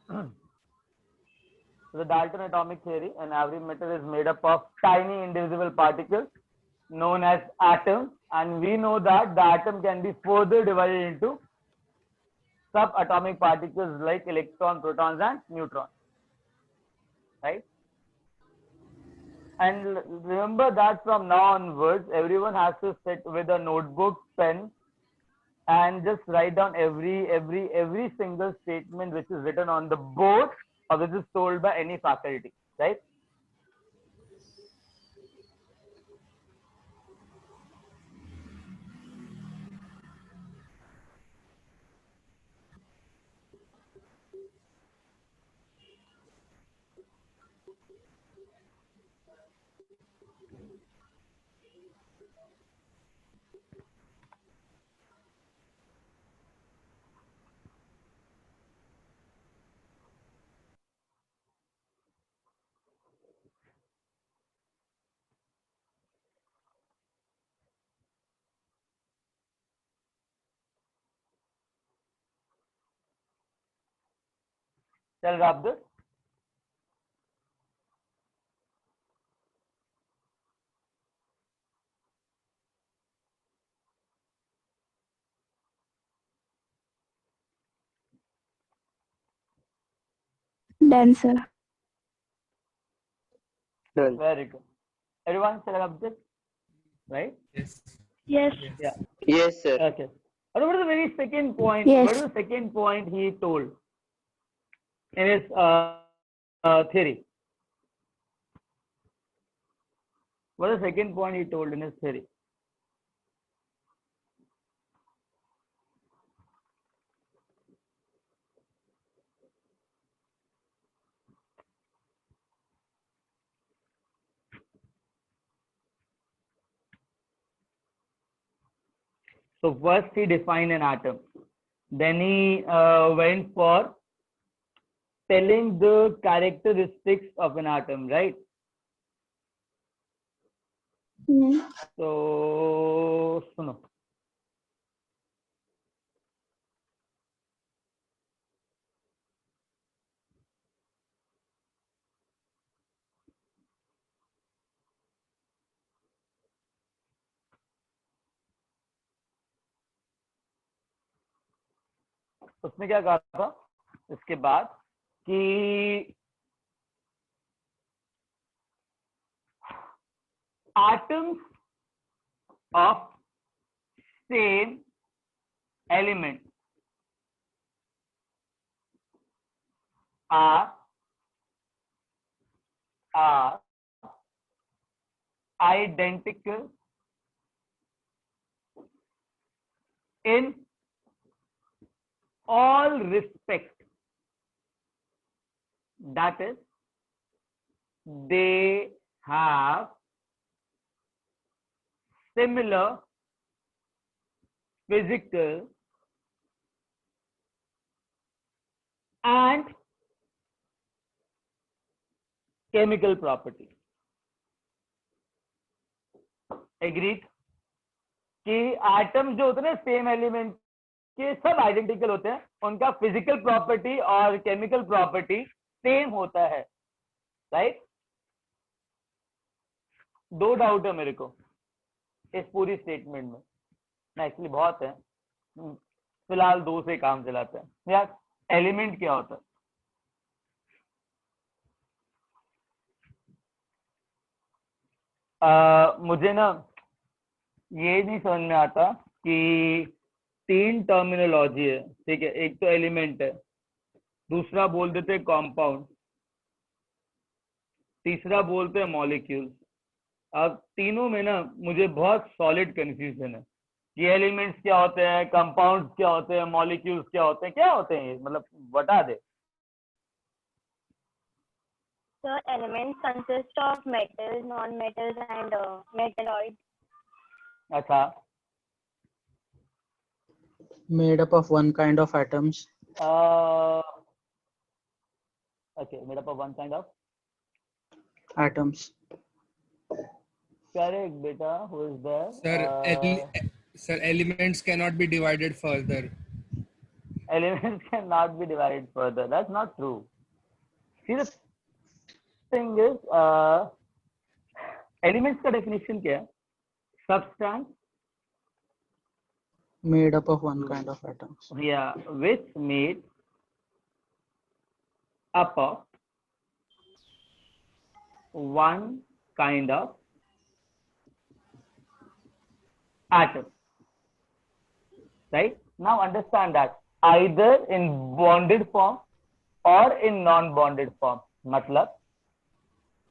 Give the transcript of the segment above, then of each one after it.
So the Dalton atomic theory, and every matter is made up of tiny indivisible particles known as atoms, and we know that the atom can be further divided into subatomic particles like electrons, protons, and neutrons, right? And remember that from now onwards, everyone has to sit with a notebook, pen, and just write down every single statement which is written on the board or which is told by any faculty, right? Shall wrap this. Done, sir. Done. Very good. Everyone shall wrap this, right? Yes. Yes. Yeah. Yes, sir. Okay. And what is the very second point? Yes. What is the second point he told in his theory? What is the second point he told in his theory? So first he defined an atom. Then he went for telling the characteristics of an atom, right? Hmm. So, suno. उसने क्या कहा था इसके बाद कि atoms of same element are identical in all respect. That is, they have similar physical and chemical properties. Agreed? कि atoms जो होते हैं ना सेम एलिमेंट के सब आइडेंटिकल होते हैं, उनका फिजिकल प्रॉपर्टी और केमिकल प्रॉपर्टी सेम होता है, राइट? दो डाउट है मेरे को इस पूरी स्टेटमेंट में, ना एक्चुअली बहुत है, फिलहाल दो से काम चलाते हैं। यार एलिमेंट क्या होता है? मुझे ना ये नहीं समझ में आता कि तीन टर्मिनोलॉजी है, ठीक है? एक तो एलिमेंट है, दूसरा बोल देते हैं कॉम्पाउंड, तीसरा बोलते हैं मॉलिक्यूल्स। अब तीनों में ना मुझे बहुत सॉलिड कंफ्यूजन है कि एलिमेंट्स क्या होते हैं, कंपाउंड्स क्या होते हैं, मॉलिक्यूल्स क्या होते हैं, क्या होते हैं ये, मतलब बता दे। The elements consist of metals, non-metals, and metalloids. अच्छा, Made up of one kind of atoms. okay, made up of one kind of Atoms. correct beta, who is there? Sir, sir, elements cannot be divided further. elements cannot be divided further. That's not true. See, the thing is, elements का definition क्या है? Substance, Made up of one kind of atoms. yeah, which made up of one kind of atom. Right? Now understand that either in bonded form or in non-bonded form. मतलब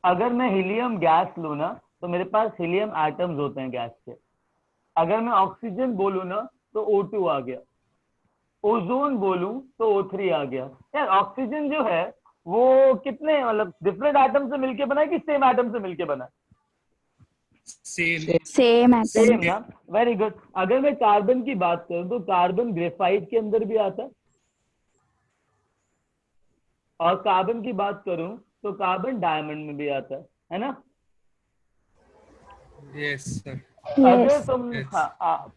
अगर मैं helium gas लूँ ना तो मेरे पास helium atoms होते हैं gas के. अगर मैं ऑक्सीजन बोलूँ ना तो O2 आ गया. ओजोन बोलूं तो O3 आ गया. यार ऑक्सीजन जो है वो कितने मतलब डिफरेंट एटम से मिलके बना है कि सेम एटम से मिलके बना है? Same. Same atom. सेम ना. Very good. अगर मैं कार्बन की बात करूं तो कार्बन ग्रेफाइट के अंदर भी आता है, और कार्बन की बात करूं तो कार्बन डायमंड में भी आता है ना? Yes, sir. अगर Yes. तुम Yes.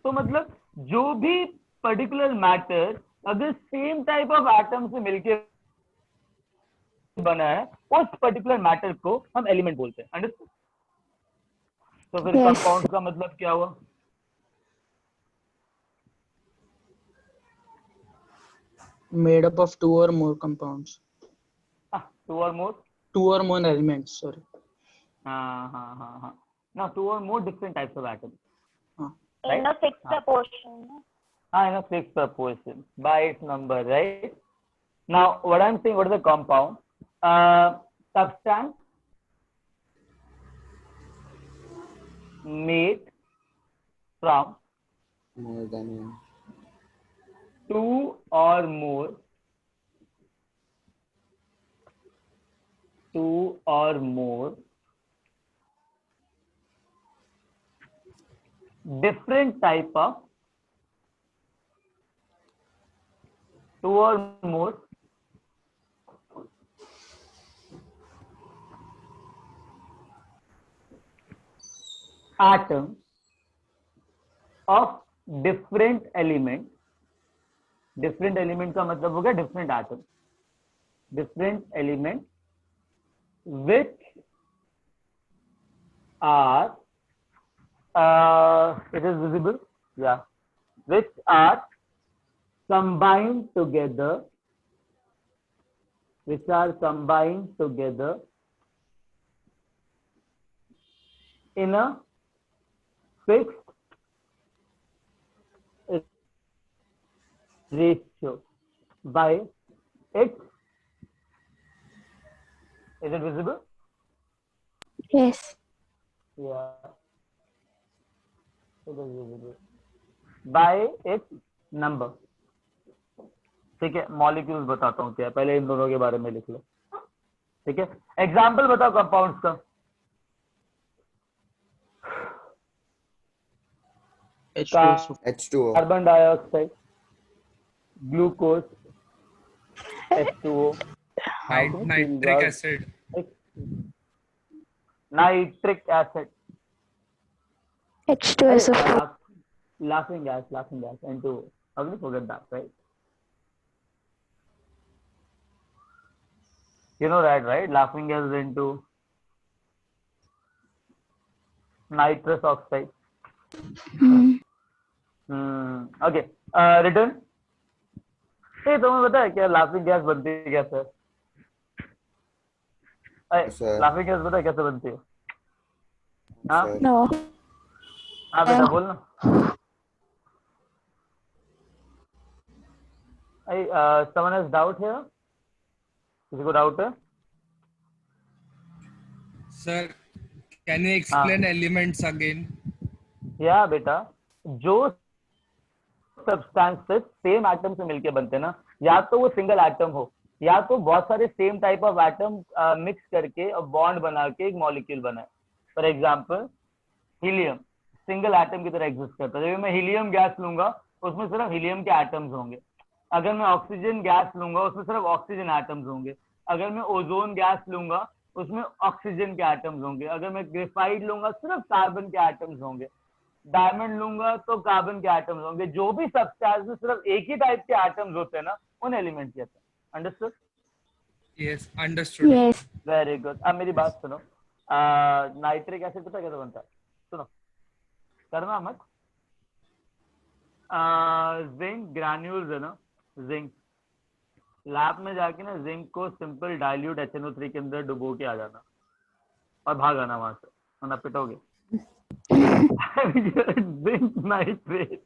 तो मतलब जो भी पर्टिकुलर मैटर अगर सेम टाइप ऑफ एटम से मिलके बना है उस पर्टिकुलर मैटर को हम एलिमेंट बोलते हैं. अंडरस्टैंड? तो फिर Yes. कंपाउंड का मतलब क्या हुआ? Made up of two or more compounds. Two और more. Two or more elements, sorry. हाँ. Now two or more different types of atoms. In a fixed proportion. In a fixed proportion by its number, right? Now, what I'm saying, what is a compound? Substance made from More than one. two or more different type of two or more atoms of different element. different element का मतलब हो गया different atom. different element which are it is visible, yeah, which are combined together in a fixed ratio by its, is it visible? Yes. Yeah. It is visible. By its number. ठीक है, molecules बताता हूँ क्या, पहले इन दोनों के बारे में लिख लो. ठीक है, एग्जाम्पल बताओ कंपाउंड्स का. H2O. Carbon dioxide, glucose, H2O, Nitric acid. Nitric acid, H2SO4. laughing gas, N2O. How can you forget that, right? You know that, right? Laughing gas is N2O. Nitrous oxide. Okay. Return. Hey, तुम्हें पता है क्या laughing gas बनती है कैसे? Sir. Laughing gas पता है कैसे बनती है? हाँ? Sir. No. हाँ बेटा बोल ना. Someone has doubt here? किसी को डाउट है? Sir, can you explain elements again? या बेटा, जो सब्सटेंसेस सेम एटम से मिलके बनते हैं ना, या तो वो सिंगल एटम हो या तो बहुत सारे same type of atom mix करके और बॉन्ड बना के एक मॉलिक्यूल बना है. For example helium single atom की तरह एग्जिस्ट करता है. जब मैं हीलियम गैस लूंगा उसमें सिर्फ हीलियम के एटम्स होंगे. अगर मैं ऑक्सीजन गैस लूंगा उसमें सिर्फ ऑक्सीजन एटम्स होंगे. अगर मैं ओजोन गैस लूंगा उसमें ऑक्सीजन के एटम्स होंगे. अगर मैं ग्रेफाइट लूंगा सिर्फ कार्बन के एटम्स होंगे. डायमंड लूंगा तो कार्बन के एटम्स होंगे। जो भी सब्सटेंस में सिर्फ एक ही टाइप के एटम्स होते हैं ना, उन एलिमेंट कहते हैं। Understood? Yes, understood. Yes. Very good. अब मेरी बात सुनो, नाइट्रिक एसिड पता कैसे बनता है? सुनो, करना मत। जिंक ग्रैन्यूल्स है ना, जिंक, लैब में जाके ना जिंक को सिंपल डाइल्यूट HNO3 के अंदर डुबो के आ जाना और भाग आना वहां से, वरना पिटोगे। जिंक नाइट्रेट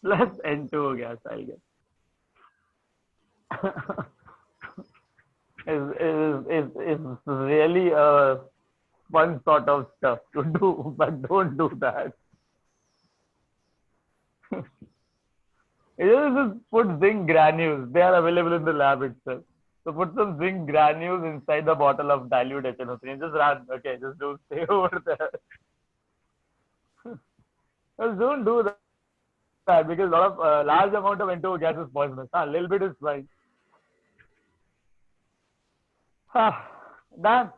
प्लस N2 हो गया, सही है। is really a fun sort of stuff to do, but don't do that. You just put zinc granules. They are available in the lab itself. So put some zinc granules inside the bottle of dilute HNO3 and just run. Okay, just do stay over there. Just don't do that because a lot of large amount of N2O gas is poisonous. A little bit is fine. Done.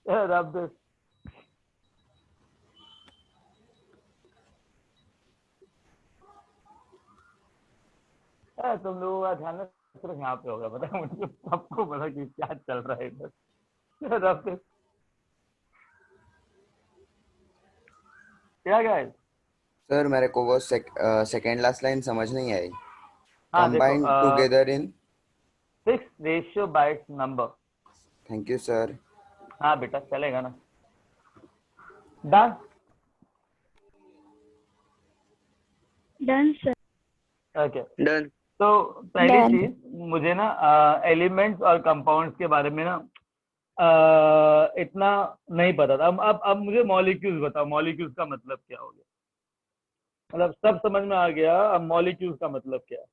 Yeah, rub this. तुम लोगों का ध्यान सिर्फ यहाँ पे होगा, पता है मुझे, सबको पता कि क्या चल रहा है इधर। Rub this. क्या गाइस? सर मेरे को वो सेकेंड लास्ट लाइन समझ नहीं आई। हाँ कंबाइन देखो, together in 6 ratio bytes number. Thank you sir. हाँ बेटा, चलेगा ना। Done. Done, sir. Okay, Done. तो पहली Done. चीज मुझे ना एलिमेंट्स और कंपाउंड्स के बारे में ना इतना नहीं पता था। अब मुझे मॉलिक्यूल्स बताओ, मॉलिक्यूल्स का मतलब क्या हो गया? मतलब सब समझ में आ गया, अब मॉलिक्यूल्स का मतलब क्या है?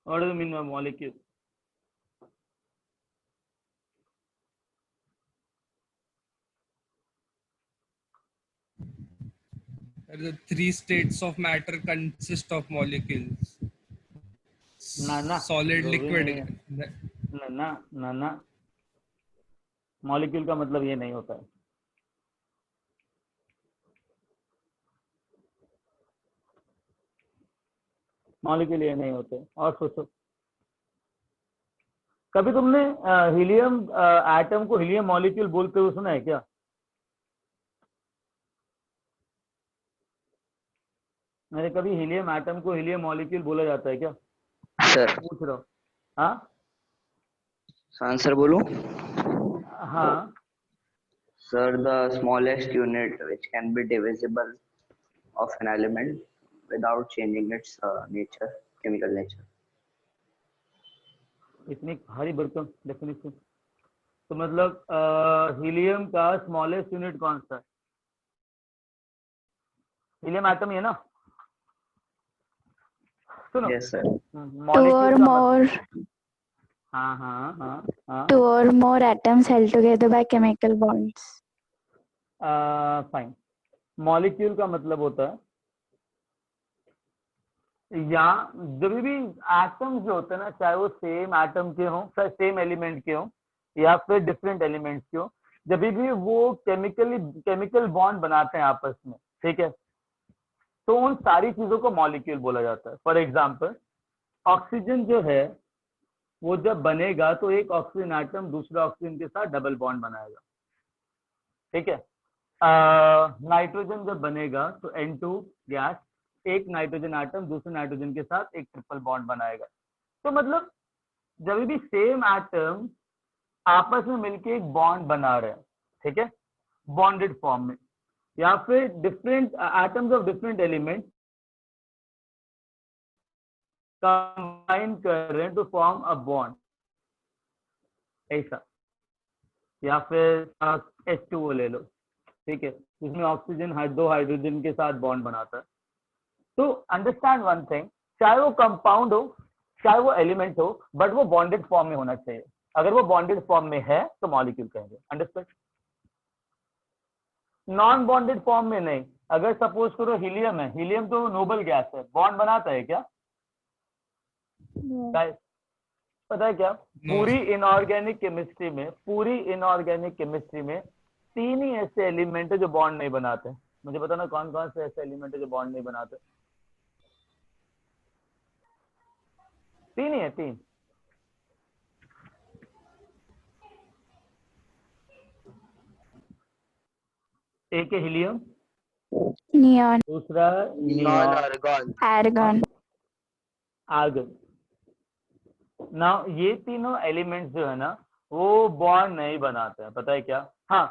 What do you mean by molecule? The three states of matter consist of molecules. ना Solid, जो भी liquid. नहीं है। ना मॉलिक्यूल का मतलब ये नहीं होता है। मॉलिक्यूल ये नहीं होते। और सोचो, कभी तुमने हीलियम एटम को हीलियम मॉलिक्यूल बोलते हुए सुना है क्या? मैंने कभी हीलियम एटम को हीलियम मॉलिक्यूल बोला जाता है क्या? सर पूछ रहा हूँ। हाँ आंसर बोलूं? हाँ, Sir, the smallest unit which can be divisible of an element without changing its nature, chemical nature. इतनी भारी भरकम डेफिनेशन। तो मतलब हीलियम का स्मॉलेस्ट यूनिट कौन सा है? हीलियम एटम ही है ना? सुनो, Yes, sir. Two or more, हाँ हाँ हाँ हाँ, 2 or more atoms held together by chemical bonds. Fine. Molecule का मतलब होता है, या जब भी एटम्स जो होते हैं ना, चाहे वो सेम एटम के हों, चाहे सेम एलिमेंट के हों, या फिर डिफरेंट एलिमेंट्स के हों, जब भी वो केमिकल बॉन्ड बनाते हैं आपस में, ठीक है, तो उन सारी चीजों को मॉलिक्यूल बोला जाता है। फॉर एग्जाम्पल, ऑक्सीजन जो है वो जब बनेगा तो एक ऑक्सीजन एटम दूसरे ऑक्सीजन के साथ डबल बॉन्ड बनाएगा, ठीक है। नाइट्रोजन जब बनेगा तो N2 गैस एक नाइट्रोजन एटम दूसरे नाइट्रोजन के साथ एक ट्रिपल बॉन्ड बनाएगा। तो मतलब जब भी सेम एटम आपस में मिलके एक बॉन्ड बना रहे हैं, ठीक है, बॉन्डेड फॉर्म में, या फिर different atoms of different element combine कर रहे हैं टू फॉर्म अ बॉन्ड, ऐसा, या फिर H2O ले लो, ठीक है, जिसमें ऑक्सीजन दो हाइड्रोजन के साथ बॉन्ड बनाता है। तो अंडरस्टैंड वन थिंग, चाहे वो कंपाउंड हो चाहे वो एलिमेंट हो, बट वो बॉन्डेड फॉर्म में होना चाहिए। अगर वो बॉन्डेड फॉर्म में है तो मॉलिक्यूल कहेंगे। अंडरस्टैंड? नॉन बॉन्डेड फॉर्म में नहीं। अगर सपोज करो हीलियम है, हीलियम तो नोबल गैस है, बॉन्ड बनाता है क्या? No. Guys, पता है क्या, No. पूरी इनऑर्गेनिक केमिस्ट्री में 3 ही ऐसे एलिमेंट है जो बॉन्ड नहीं बनाते। मुझे बताना कौन कौन से ऐसे एलिमेंट है जो बॉन्ड नहीं बनाते? 3 ही है, 3। एक है हीलियम, Neon. दूसरा नियॉन, Argon. आर्गन। ना ये तीनों एलिमेंट्स जो है ना वो बॉन्ड नहीं बनाते हैं, पता है क्या? हाँ,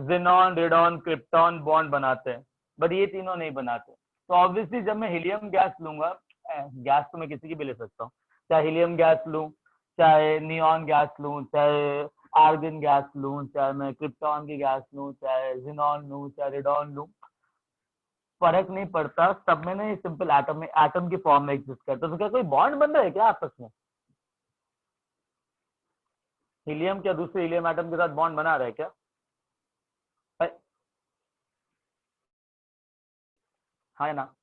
जिनॉन, रेडॉन, क्रिप्टॉन बॉन्ड बनाते हैं, बट ये तीनों नहीं बनाते। तो ऑब्वियसली जब मैं हीलियम गैस लूंगा, गैस तो मैं किसी की भी ले सकता हूँ, चाहे हीलियम गैस लूं, चाहे नियॉन गैस लूं, चाहे आर्गन गैस लूं, चाहे मैं क्रिप्टॉन की गैस लूं, चाहे जिनॉन लूं, चाहे रेडॉन लूं, फर्क नहीं पड़ता। सब में ना ये सिंपल एटम की फॉर्म में एग्जिस्ट करता है। तो क्या कोई बॉन्ड बन रहा है क्या आपस में? हीलियम क्या दूसरे हीलियम एटम के साथ बॉन्ड बना रहा है क्या? हाँ ना?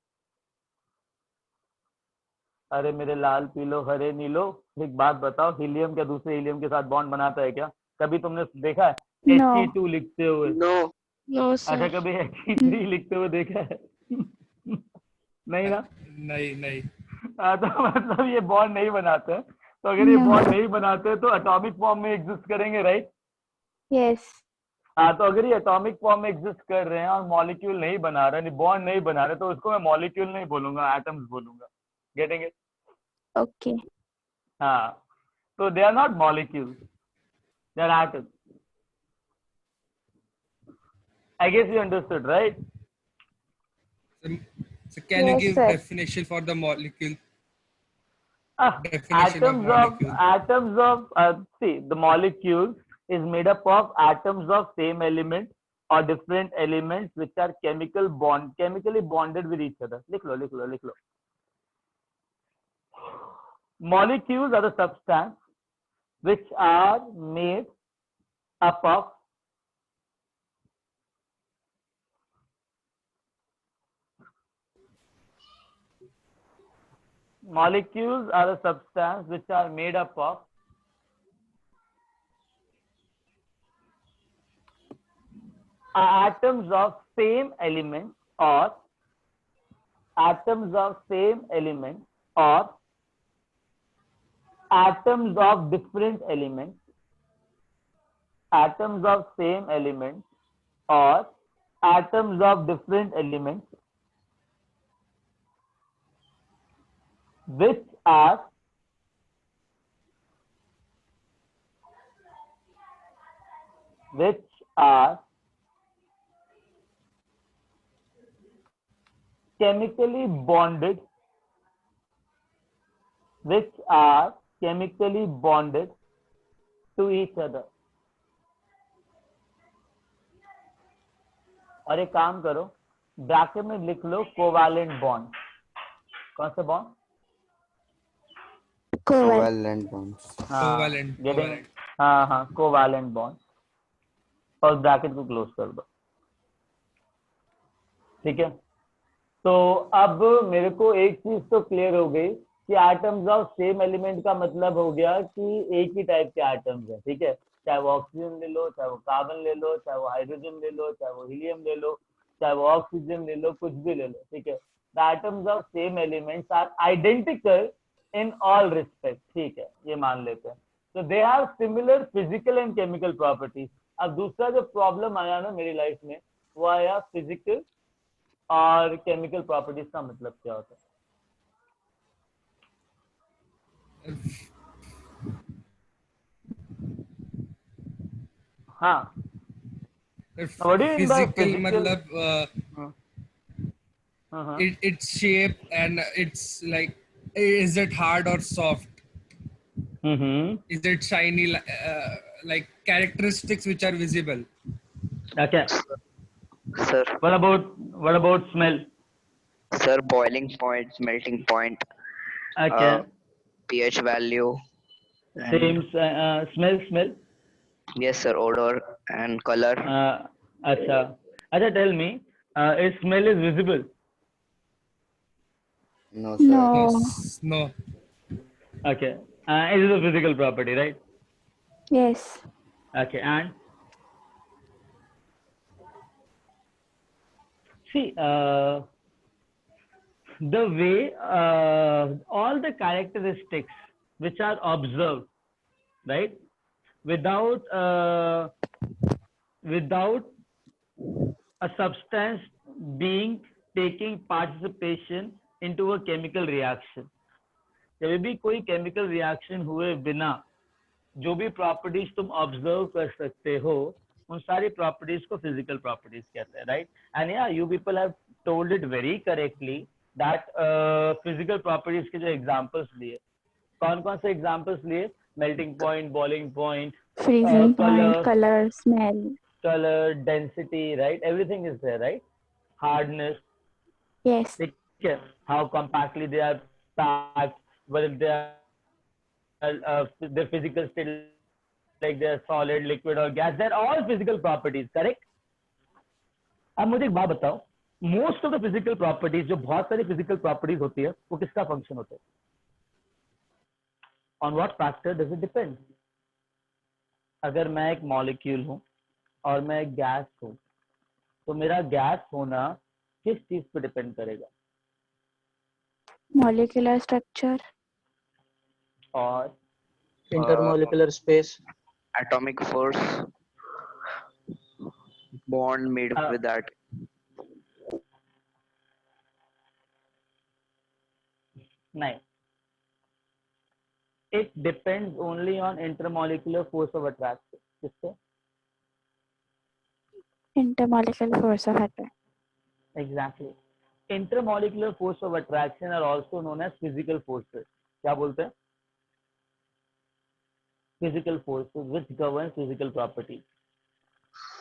अरे मेरे लाल पीलो हरे नीलो, एक बात बताओ, हीलियम क्या दूसरे हीलियम के साथ बॉन्ड बनाता है क्या? कभी तुमने देखा है No. He2 लिखते हुए? No, अच्छा, sir. कभी He3 लिखते हुए देखा है? नहीं ना? नहीं। हाँ, तो मतलब ये बॉन्ड नहीं बनाते हैं। तो अगर ये No. बॉन्ड नहीं बनाते तो एटॉमिक फॉर्म में एग्जिस्ट करेंगे, राइट? Yes. हाँ, तो अगर ये एटॉमिक फॉर्म में एग्जिस्ट कर रहे हैं और मॉलिक्यूल नहीं बना रहे, बॉन्ड नहीं बना रहे, तो उसको मैं मॉलिक्यूल नहीं बोलूंगा, एटम्स बोलूंगा। Getting it? Okay. हाँ, तो they are not molecules, they are atoms. I guess you understood, right? So can you Yes, give sir. definition for the molecule? Ah, Definition of molecule. see, the molecule is made up of atoms of same element or different elements which are chemically bonded with each other. लिख लो. Molecules are the substance which are made up of atoms of same element or atoms of different elements, atoms of same element or atoms of different elements which are chemically bonded to each other. और एक काम करो, bracket में लिख लो covalent bond. कौन सा bond? Covalent bonds. Covalent. हाँ, covalent bond, और ब्रैकेट को क्लोज कर दो। ठीक है, तो अब मेरे को एक चीज तो क्लियर हो गई कि एटम्स ऑफ सेम एलिमेंट का मतलब हो गया कि एक ही टाइप के एटम्स है। ठीक है, चाहे वो ऑक्सीजन ले लो, चाहे वो कार्बन ले लो, चाहे वो हाइड्रोजन ले लो, चाहे वो हीलियम ले लो, चाहे वो ऑक्सीजन ले लो, कुछ भी ले लो। ठीक है, the atoms of same elements are identical in all respect. ठीक है, ये मान लेते हैं। तो they have similar physical and chemical properties. अब दूसरा जो प्रॉब्लम आया ना मेरी लाइफ में, वो आया फिजिकल और केमिकल प्रॉपर्टीज का मतलब क्या होता है। हाँ, what do you mean by Physical physical? मतलब its shape and it's like, is it hard or soft? Is it shiny? Like characteristics which are visible. Okay. Sir, What about smell? sir, boiling point, melting point, Okay. pH value. and- Same smell. Yes, sir. Odor and color. अच्छा, tell me, its smell is visible? No, sir. No. No. Okay. It is a physical property, right? Yes. Okay. And see, the way all the characteristics which are observed, right, without a substance being taking participation into a chemical reaction. जब भी कोई chemical reaction हुए बिना जो भी properties तुम observe कर सकते हो उन सारी प्रॉपर्टीज को फिजिकल प्रॉपर्टीज कहते हैं, राइट? एंड या you people have told it very correctly that physical properties के जो एग्जांपल्स लिए, कौन कौन से एग्जांपल्स लिए? Melting point, boiling point, Freezing point, color, color, smell. color, density, right? Everything is there, right? Hardness, Yes. ठीक है, how compactly they are packed, whether they are their physical state, like they are solid, liquid or gas, they're all physical properties, correct? अब मुझे एक बात बताओ, most of the physical properties, जो बहुत सारी फिजिकल प्रॉपर्टीज होती है, वो किसका फंक्शन होता है? On what factor does it depend? अगर मैं एक मॉलिक्यूल हूं और मैं एक गैस हूं, तो मेरा गैस होना किस चीज पे डिपेंड करेगा? Molecular structure. और intermolecular space. Atomic force, bond made with that. नहीं, it depends only on intermolecular force of attraction. किससे? Intermolecular force of attraction. Exactly. Intermolecular force of attraction are also known as physical forces. क्या बोलते हैं? Physical forces which governs physical properties.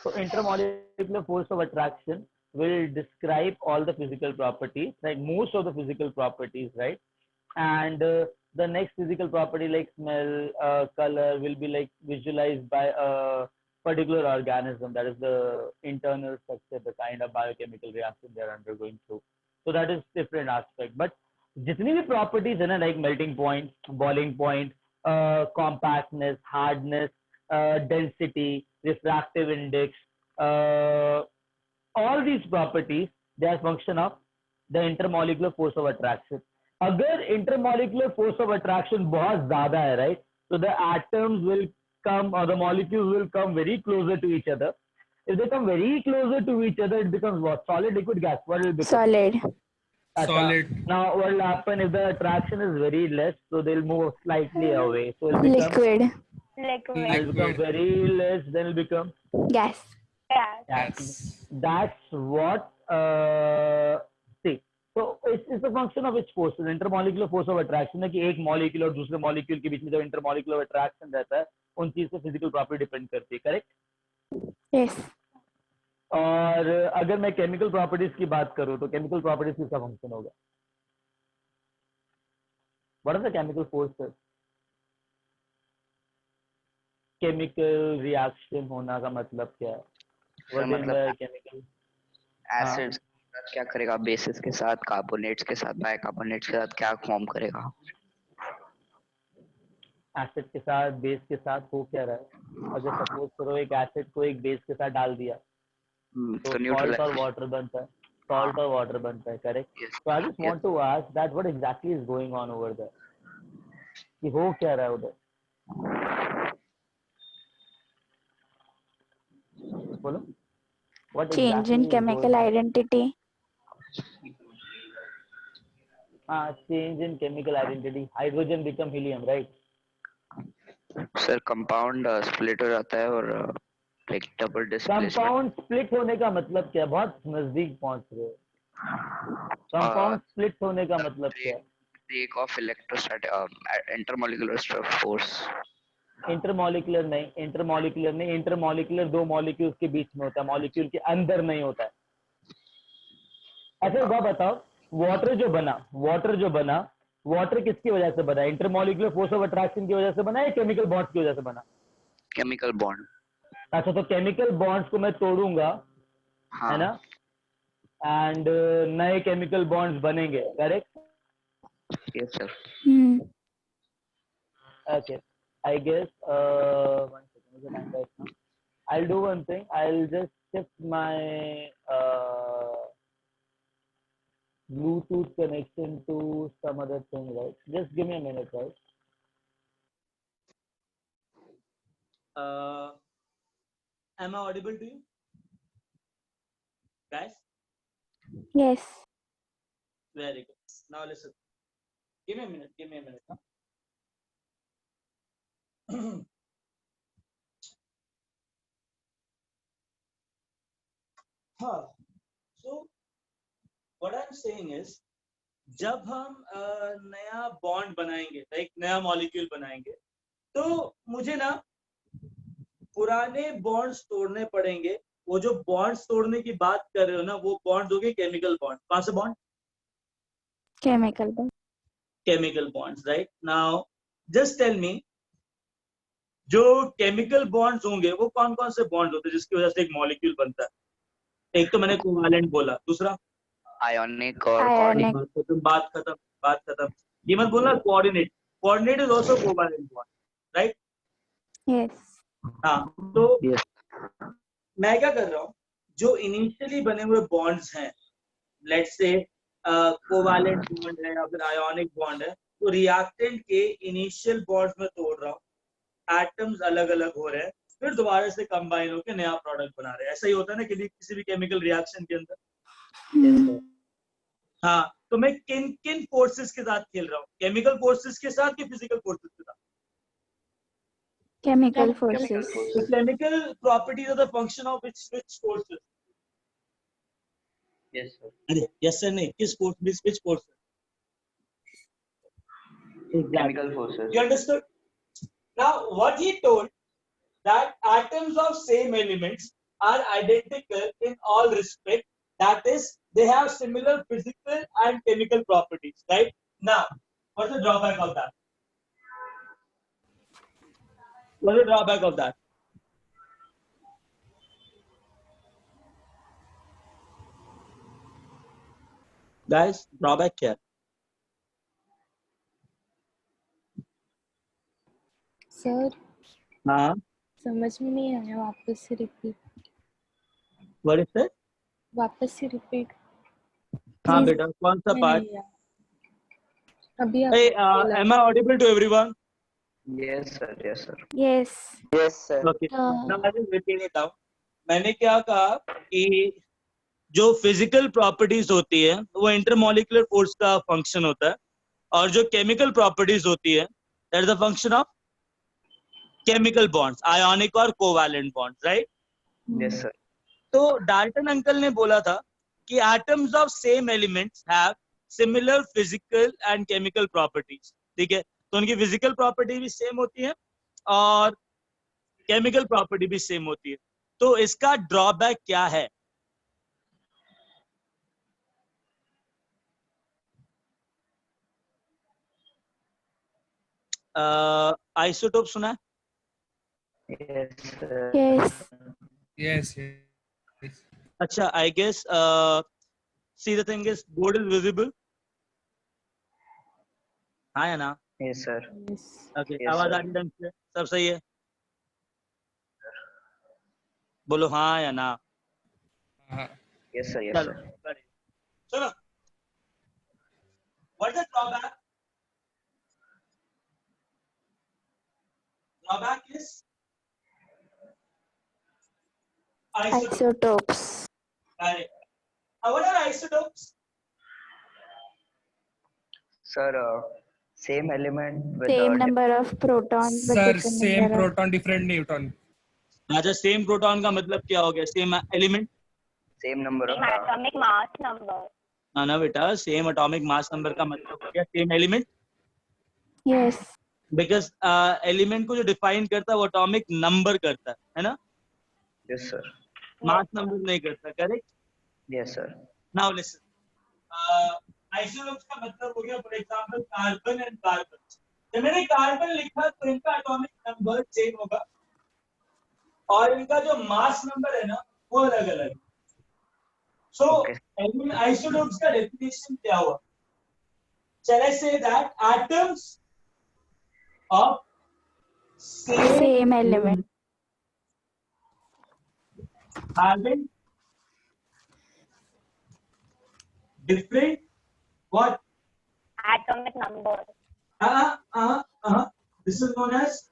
So intermolecular force of attraction will describe all the physical properties, like most of the physical properties, right? And the next physical property like smell, color will be like visualized by a particular organism, that is the internal structure, the kind of biochemical reaction they are undergoing through. So that is different aspect. But जितनी भी properties है ना, like melting point, boiling point, compactness, hardness, density, refractive index, all these properties, they are function of the intermolecular force of attraction. अगर intermolecular force of attraction बहुत ज्यादा है, right, so the atoms will come or the molecules will come very closer to each other. If they come very closer to each other, it becomes what? Solid, liquid, gas. What will it become? Solid. Solid. Now what will happen if the attraction is very less? So they'll move slightly away. So it'll become, Liquid. Liquid. it'll become very less. Then it'll become Gas. Gas. Yes. That's what see. So it's a function of its forces. Intermolecular force of attraction है कि एक molecule और दूसरे molecule के बीच में जो intermolecular attraction रहता है उन चीज से फिजिकल प्रॉपर्टी डिपेंड करती है, करेक्ट? Yes. और अगर मैं केमिकल प्रॉपर्टीज की बात करूं तो केमिकल प्रॉपर्टीज किसका फंक्शन होगा? What are the chemical forces? Chemical reaction होना का मतलब क्या है? What is the chemical? Acids क्या करेगा? बेसिस के साथ, कार्बोनेट्स के साथ, बाइकार्बोनेट्स के साथ क्या फॉर्म करेगा? एसिड के साथ, बेस के साथ हो क्या रहा है? अगर सपोज करो एक एसिड को एक बेस के साथ डाल दिया तो सॉल्ट और वाटर बनता है, सॉल्ट और वाटर बनता है, correct? So I just want to ask that what exactly is going on over there, कि हो क्या रहा है उधर? बोलो, what Change exactly in is chemical going on? identity. Change in chemical identity. Hydrogen become helium, right? Sir compound split हो जाता है और like double displacement. Compound split होने का मतलब क्या? बहुत नजदीक पहुंच रहे हो. कंपाउंड स्प्लिट होने का मतलब क्या है? Break of electrostatic intermolecular force. Intermolecular नहीं, इंटरमॉलिक्यूलर दो मॉलिक्यूल्स के बीच में होता है, मॉलिक्यूल के अंदर नहीं होता है. अच्छा एक बात बताओ, वाटर जो बना, वाटर किसकी वजह से बना? इंटरमॉलिक्यूलर फोर्स ऑफ अट्रैक्शन की वजह से बना या केमिकल बॉन्ड्स की वजह से बना? Chemical bond. अच्छा, तो केमिकल बॉन्ड्स को मैं तोड़ूंगा, है ना, एंड नए केमिकल बॉन्ड्स बनेंगे, correct? Yes sir. Okay. I guess, one second, what's the time right now? I'll do one thing. I'll just shift my Bluetooth connection to some other thing, right? Just give me a minute, right? Am I audible to you, guys? Yes. Very good. Now listen. Give me a minute. Give me a minute. Huh? So what I'm saying is, जब हम नया bond बनाएंगे, एक नया molecule बनाएंगे, तो मुझे ना पुराने बॉन्ड्स तोड़ने पड़ेंगे. वो जो बॉन्ड्स तोड़ने की बात कर रहे हो ना, वो बॉन्ड्स हो गए केमिकल बॉन्ड. कौन से bond? Chemical bond. Chemical bonds, right? Now just tell me, जो केमिकल बॉन्ड्स होंगे वो कौन कौन से बॉन्ड होते हैं जिसकी वजह से एक मॉलिक्यूल बनता है? एक तो मैंने कोवैलेंट बोला, दूसरा Ionic or Ionic. बात खत्म, बात खत्म. ये मत बोलना coordinate. Coordinate is also covalent bond, right? Yes. हाँ, तो मैं क्या कर रहा हूँ, जो इनिशियली बने हुए बॉन्ड्स हैं, लेट्स से कोवैलेंट बॉन्ड है या फिर आयोनिक बॉन्ड है, तो रिएक्टेंट के इनिशियल बॉन्ड्स में तोड़ रहा हूँ, एटम्स अलग अलग हो रहे हैं, फिर दोबारा से कंबाइन होकर नया प्रोडक्ट बना रहे हैं. ऐसा ही होता है ना किसी भी केमिकल रिएक्शन के अंदर. हाँ, तो मैं किन किन फोर्सेस के साथ खेल रहा हूँ? केमिकल फोर्सेस के साथ कि फिजिकल फोर्सेस के साथ? Chemical forces. The chemical properties are the function of which forces? yes sir. अरे yes sir नहीं, किस force, which forces? Chemical forces. You understood? Now what he told, that atoms of same elements are identical in all respect, that is they have similar physical and chemical properties, right? Now what's the drawback of that? What's the drawback of that? Guys, drawback क्या है? Sir हाँ, समझ में नहीं आया, वापस से repeat. what is it? वापस से रिपीट. हाँ बेटा, कौन सा पार्ट? अभी Hey, am I audible to everyone? Yes sir. Yes sir. Yes. Yes, sir. Okay. Now I will repeat it down. मैंने क्या कहा कि जो फिजिकल प्रॉपर्टीज होती है वो इंटरमॉलिक्यूलर फोर्स का फंक्शन होता है, और जो केमिकल प्रॉपर्टीज होती है that is the function of chemical bonds, ionic और covalent bonds, right? Yes sir. तो डाल्टन अंकल ने बोला था कि atoms of same elements have similar physical and chemical properties. ठीक है, तो उनकी फिजिकल प्रॉपर्टी भी सेम होती है और केमिकल प्रॉपर्टी भी सेम होती है. तो इसका ड्रॉबैक क्या है? आइसोटोप सुना है? Yes sir. Yes. Yes, yes. अच्छा, I guess see the thing is board is visible. हाँ या ना? Yes sir. Okay, Yes, आवाज sir. आ रही ढंग से? सब सही है? बोलो हाँ या ना. Yes sir. Yes चलो, sir. सुनो. What is the drawback? Drawback is isotopes. Isotopes. Correct. What are isotopes? Sir, same element with Same number of protons but Sir, different same number of. proton, different neutron. अच्छा, same proton का मतलब क्या हो गया? Same element. same number of atomic mass number. हाँ ना बेटा, same atomic mass number का मतलब हो गया same element. Yes. Because element को जो डिफाइन करता है वो एटॉमिक नंबर करता है ना? yes sir. मास नंबर नहीं करता. Correct. Yes sir. Now listen, isotopes का मतलब हो गया for example carbon and carbon. जब मैंने कार्बन लिखा तो इनका एटॉमिक नंबर सेम होगा और इनका जो मास नंबर है ना वो अलग अलग है. सो आइसोटोप्स का डेफिनेशन क्या हुआ? Shall I say that atoms of Same element. having different what? Atomic number. This is known as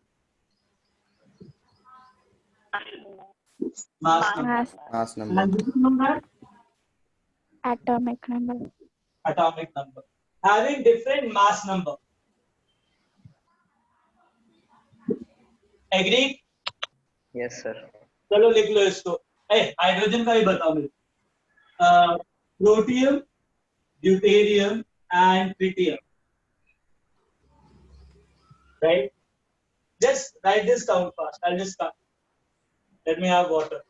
mass number. Mass. Mass number. And this is known as Atomic number. atomic number. Having different mass number. Agree? Yes, sir. चलो लिख लो इसको. Hydrogen का भी बताओ मुझे. Protium, deuterium and tritium. Right? Just write this count fast. I'll just count. Let me have water.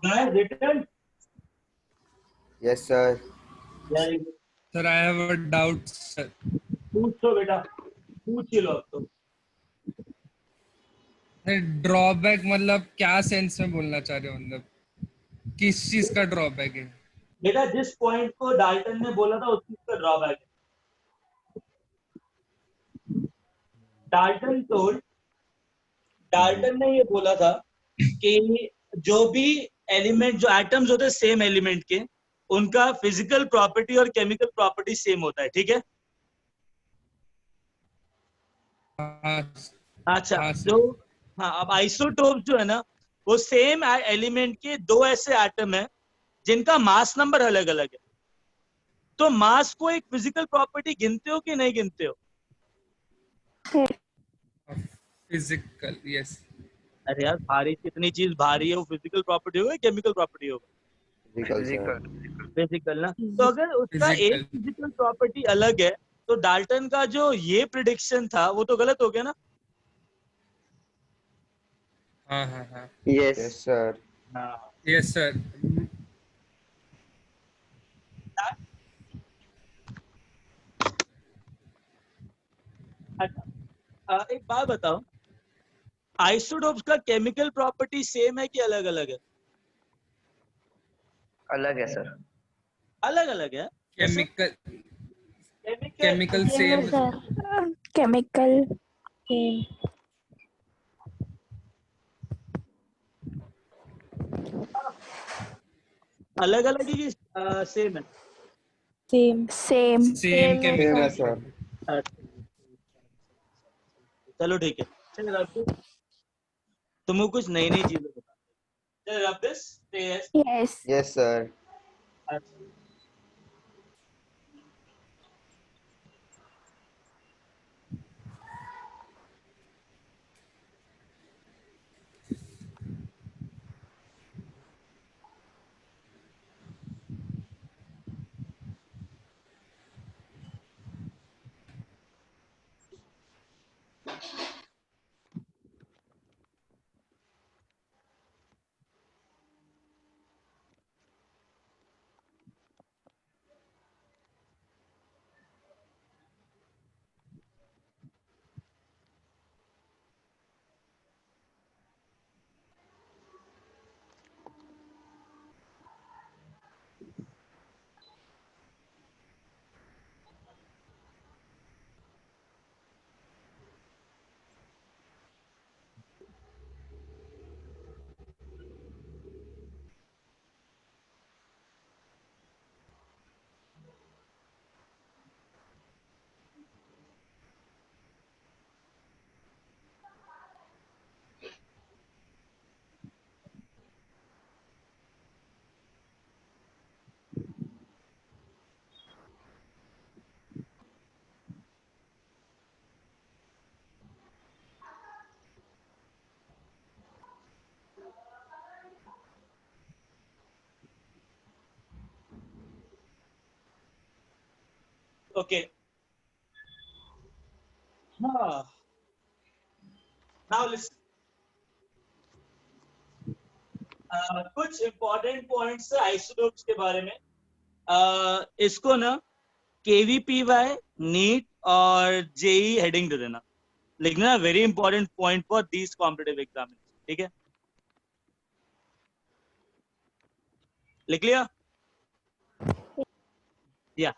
Guys, written? Yes, sir. Very good. Sir, I have a doubt, sir. पूछो बेटा. पूछ ही लो अब तो. ड्रॉबैक मतलब क्या सेंस में बोलना चाह रहे हो, मतलब किस चीज का ड्रॉबैक है? बेटा जिस पॉइंट को डाल्टन ने बोला था उस चीज का ड्रॉबैक है. डाल्टन ने ये बोला था कि जो भी एलिमेंट, जो एटम्स होते हैं सेम एलिमेंट के, उनका फिजिकल प्रॉपर्टी और केमिकल प्रॉपर्टी सेम होता है. ठीक है. हाँ, अच्छा. हाँ, सर. जो अब आइसोटोप जो है ना, वो सेम एलिमेंट के दो ऐसे एटम है जिनका मास नंबर अलग अलग है. तो मास को एक फिजिकल प्रॉपर्टी गिनते हो कि नहीं गिनते हो? Physical, yes. अरे यार, भारी कितनी चीज भारी है, वो फिजिकल प्रॉपर्टी होगा केमिकल प्रॉपर्टी होगा? फिजिकल ना. तो अगर उसका एक फिजिकल प्रॉपर्टी अलग है तो डाल्टन का जो ये प्रिडिक्शन था वो तो गलत हो गया ना. हाँ, हाँ, हाँ. Yes, sir. Yes, sir. एक बात बताओ, आइसोटोप्स का केमिकल प्रॉपर्टी सेम है कि अलग अलग है? अलग है सर. अलग अलग है. Chemical same. Chemical. अलग अलग ही सेम है? Same. Same. Same chemical. sir. चलो ठीक है. चलो रब दिस. तुमको कुछ नई नई चीजें बता. चलो rub this. Yes. Yes, sir. Okay हाँ नाउ लिसन कुछ इंपॉर्टेंट पॉइंट्स है आइसोटोप्स के बारे में इसको ना केवीपीवाई नीट और जेई हेडिंग दे देना लिखना very important point for these competitive exam ठीक है लिख लिया या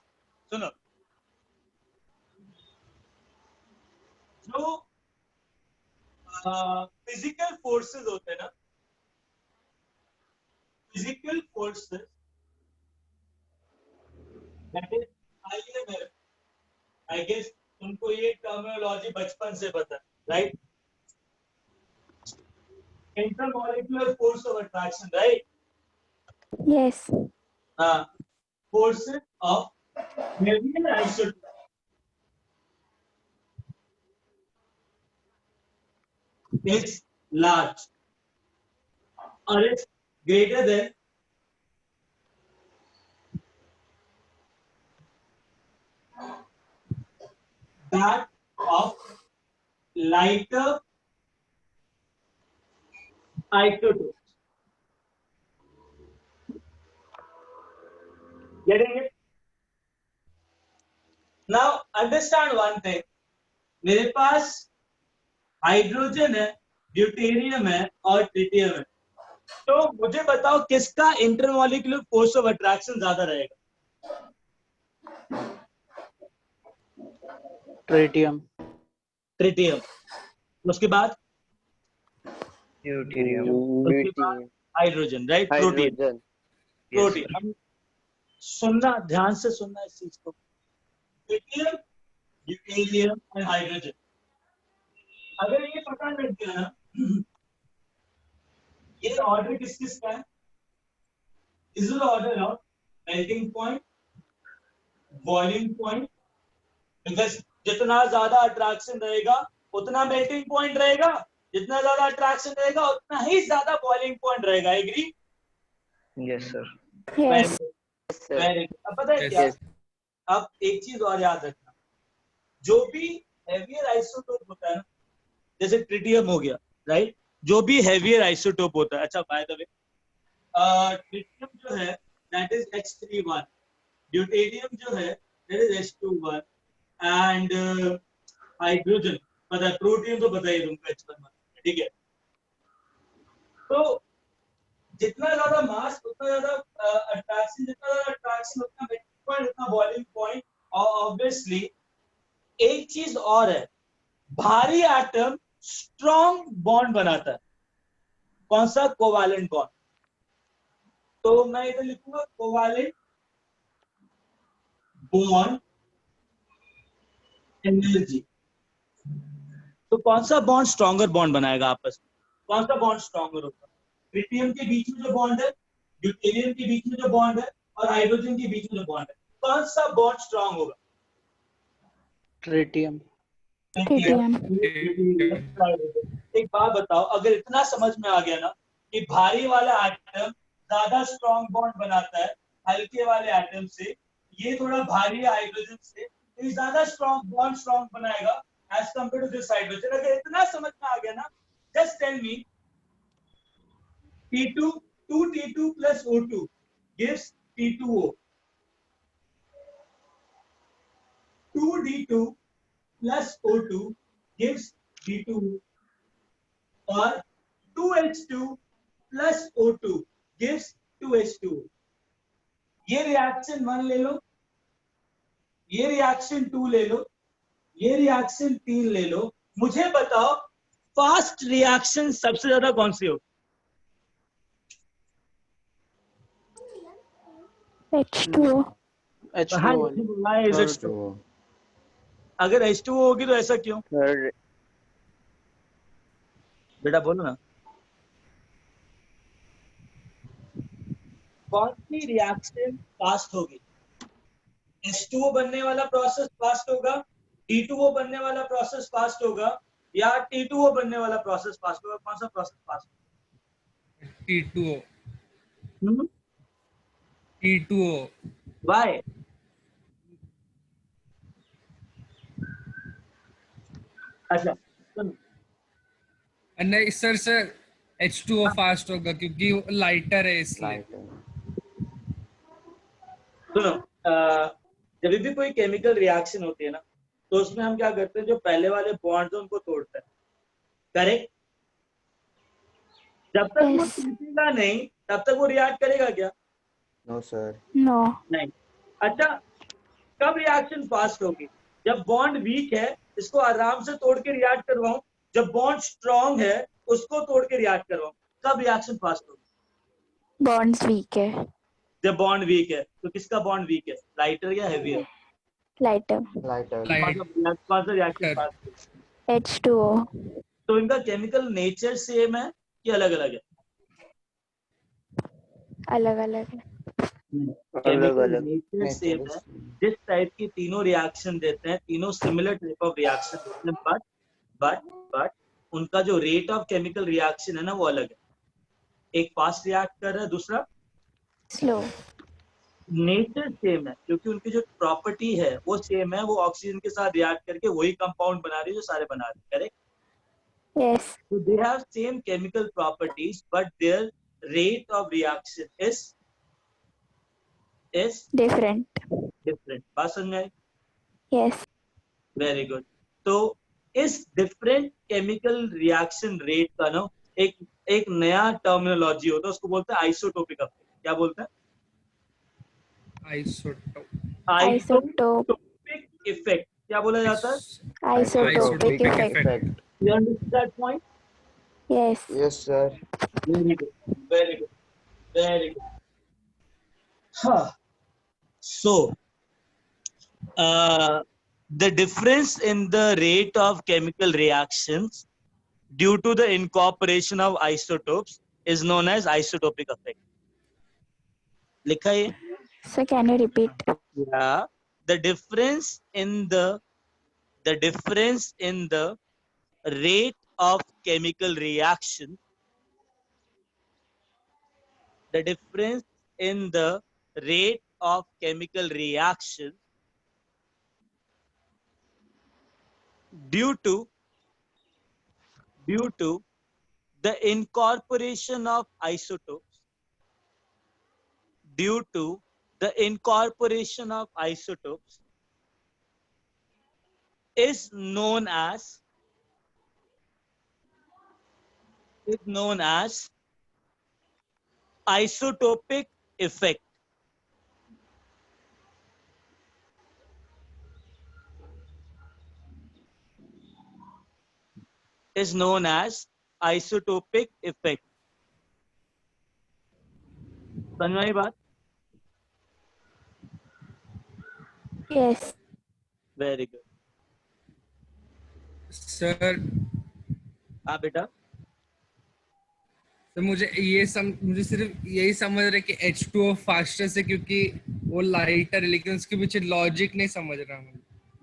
सुनो जो फिजिकल फोर्सेस होते हैं ना physical forces that is IMF I guess तुमको ये टर्मिनोलॉजी बचपन से पता है right intermolecular force of attraction right Yes. forces of heavier isotope is large or it's greater than that of lighter isotopes. Getting it? Now understand one thing. मेरे पास hydrogen है deuterium है और ट्रिटियम है तो मुझे बताओ किसका इंटरमॉलिक्यूलर फोर्स ऑफ अट्रैक्शन ज्यादा रहेगा ट्रिटियम ट्रिटियम उसके बाद Deuterium. उसके बाद hydrogen right protein Hydrogen. Protein हम सुनना ध्यान से सुनना इस चीज को ट्रिटियम ड्यूटेरियम और हाइड्रोजन अगर ये पता लग गया ना ये ऑर्डर किस किस का है is the order of melting point boiling point because जितना ज्यादा अट्रैक्शन रहेगा उतना मेल्टिंग पॉइंट रहेगा जितना ज्यादा अट्रैक्शन रहेगा उतना ही ज्यादा बॉइलिंग पॉइंट रहेगा agree Yes, sir. Yes. Very अब पता है क्या अब एक चीज और याद रखना जो भी हेवियर आइसोटोप होता है ना जैसे ट्रिटियम हो गया राइट जो भी हेवियर आइसोटोप होता है अच्छा बाय द वे ट्रिटियम जो है दैट इज H31 ड्यूटेरियम जो है that is H21 and hydrogen पता है प्रोटीन तो पता ही तुमको H1 ठीक है तो जितना ज्यादा मास उतना ज्यादा अट्रैक्शन जितना ज्यादा अट्रैक्शन उतना मेल्टिंग पॉइंट उतना बॉइलिंग पॉइंट और ऑब्वियसली एक चीज और है भारी एटम स्ट्रॉन्ग बॉन्ड बनाता है कौन सा कोवैलेंट बॉन्ड तो मैं इधर लिखूंगा कोवैलेंट बॉन्ड एनर्जी तो कौन सा बॉन्ड स्ट्रॉन्गर बॉन्ड बनाएगा आपस में कौन सा बॉन्ड स्ट्रॉन्गर होगा ट्रिटियम के बीच में जो बॉन्ड है ड्यूटेरियम के बीच में जो बॉन्ड है और हाइड्रोजन के बीच में जो बॉन्ड है कौन सा बॉन्ड स्ट्रॉन्ग होगा ट्रिटियम Tritium. एक बात बताओ अगर इतना समझ में आ गया ना कि भारी वाला एटम ज्यादा स्ट्रॉन्ग बॉन्ड बनाता है हल्के वाले एटम से ये थोड़ा भारी हाइड्रोजन से तो ये ज्यादा स्ट्रॉन्ग बनाएगा as compare to this hydrogen अगर इतना समझ में आ गया ना just tell me T2 2T2 plus O2 gives T2O 2D2 plus O2 gives D2O or 2H2 plus O2 gives 2H2O ये रिएक्शन 1 ले लो ये रिएक्शन 2 ले लो ये रिएक्शन 3 ले लो मुझे बताओ फास्ट रिएक्शन सबसे ज्यादा कौन सी हो H2O. H2 वाली Why is it so? अगर H2O होगी तो ऐसा क्यों Third. बेटा बोलो ना कौन सी रिएक्शन फास्ट होगी H2O बनने वाला प्रोसेस फास्ट होगा T2O बनने वाला प्रोसेस फास्ट होगा या T2O बनने वाला प्रोसेस फास्ट होगा कौन सा प्रोसेस फास्ट T2O. होगा T2O. व्हाई अच्छा सुनो, नहीं सर सर H2O फास्ट होगा क्योंकि लाइटर है इसलिए। Lighter. सुनो जब भी कोई केमिकल रिएक्शन होती है ना, तो उसमें हम क्या करते हैं, जो पहले वाले बॉन्ड्स हैं उनको तोड़ते हैं, करेक्ट? जब तक वो Yes. टूटेगा नहीं तब तक वो रिएक्ट करेगा क्या? No, sir. No. नहीं। अच्छा, कब रिएक्शन फास्ट होगी? जब बॉन्ड वीक है इसको आराम से तोड़ के रिएक्ट करवाऊं, जब बॉन्ड स्ट्रांग है उसको तोड़ के रिएक्ट करवाऊं, कब रिएक्शन फास्ट होगी? Bonds weak है. जब बॉन्ड वीक है। तो किसका बॉन्ड वीक है, लाइटर या हेवियर? Lighter. Lighter. कौन सा रिएक्शन फास्ट होगा? H2O. तो इनका केमिकल नेचर सेम है कि अलग अलग है? अलग अलग है. केमिकल अलग नेचर Nature सेम is है। जिस टाइप की तीनों रिएक्शन देते हैं, तीनों सिमिलर टाइप ऑफ रिएक्शन देते हैं, बट उनका जो रेट ऑफ केमिकल रिएक्शन है ना वो अलग है। एक फास्ट रिएक्ट कर रहा है, दूसरा Slow. नेचर सेम है क्योंकि उनकी जो प्रॉपर्टी है वो सेम है, वो ऑक्सीजन के साथ रिएक्ट करके वही कंपाउंड बना रही है जो सारे बना रहे हैं, correct? Yes. So they have same chemical properties, but their rate of reaction is Different. different. बात समझ में आई? Yes. Very good. तो इस डिफरेंट केमिकल रिएक्शन रेट का ना एक नया टर्मिनोलॉजी होता है, उसको बोलते हैं आइसोटोपिक इफेक्ट। क्या बोलते हैं? Isotope isotopic effect. क्या बोला जाता है? Isotopic effect. You understand that point? Yes. Yes, sir. Very good. Very good. Very good. Huh. So, the difference in the rate of chemical reactions due to the incorporation of isotopes is known as isotopic effect. लिखा है? So can you repeat? Yeah. The difference in the rate of chemical reaction. The difference in the rate of chemical reaction due to the incorporation of isotopes is known as isotopic effect. Is known as isotopic effect. समझ में आई बात? Yes. Very good. Sir हाँ बेटा। तो मुझे सिर्फ यही समझ रहा है कि H2O फास्टेस्ट है क्योंकि वो लाइटर है, लेकिन उसके पीछे लॉजिक नहीं समझ रहा मैं।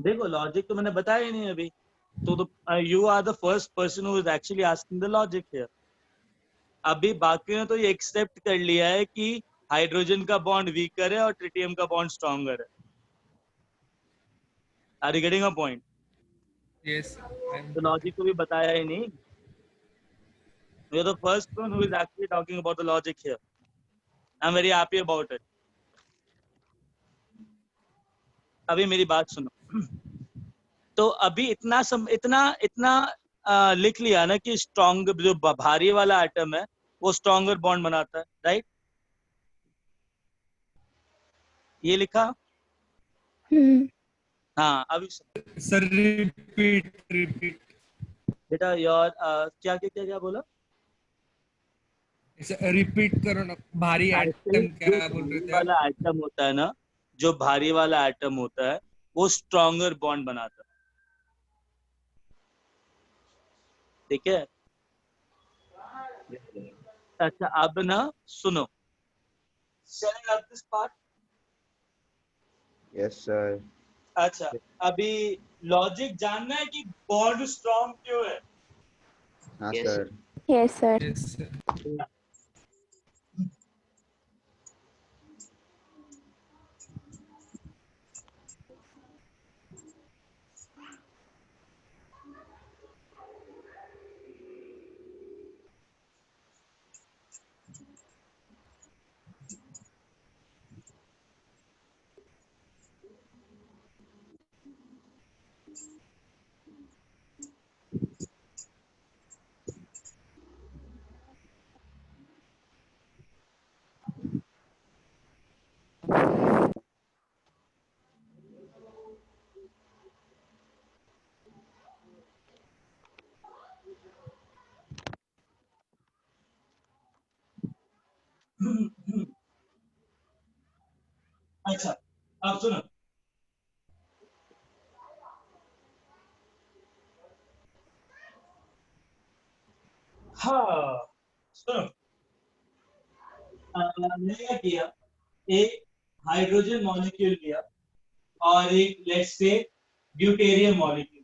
देखो लॉजिक तो मैंने बताया ही नहीं अभी, तो you are the first person who is actually asking the logic here. अभी बाकी ने तो ये एक्सेप्ट कर लिया है कि हाइड्रोजन का बॉन्ड वीकर है और ट्रिटियम का बॉन्ड स्ट्रॉन्गर है। Are you getting a point? Yes. तो लॉजिक को भी बताया ही नहीं। You are the first one who is actually talking about the logic here. I am very happy about it. अभी मेरी बात सुनो। तो अभी इतना लिख लिया ना कि स्ट्रॉन्ग जो भारी वाला एटम है वो स्ट्रॉन्गर बॉन्ड बनाता है, राइट? ये लिखा? हाँ अभी सर रिपीट बेटा यार क्या क्या क्या क्या बोला? रिपीट करो ना। भारी एटम क्या बोल रहे थे आप? वाला एटम होता है ना, जो भारी वाला एटम होता है वो स्ट्रॉन्गर बॉन्ड बनाता है, ठीक है? अच्छा अब ना सुनो, Shall I have this part? Yes, sir. अच्छा अभी लॉजिक जानना है कि बॉन्ड स्ट्रॉन्ग क्यों है? हाँ, Yes, sir. Yes, sir. Yes, sir. अच्छा अब सुनो, हाँ सुनो, मैंने क्या किया, एक हाइड्रोजन मॉलिक्यूल लिया और एक let's say deuterium molecule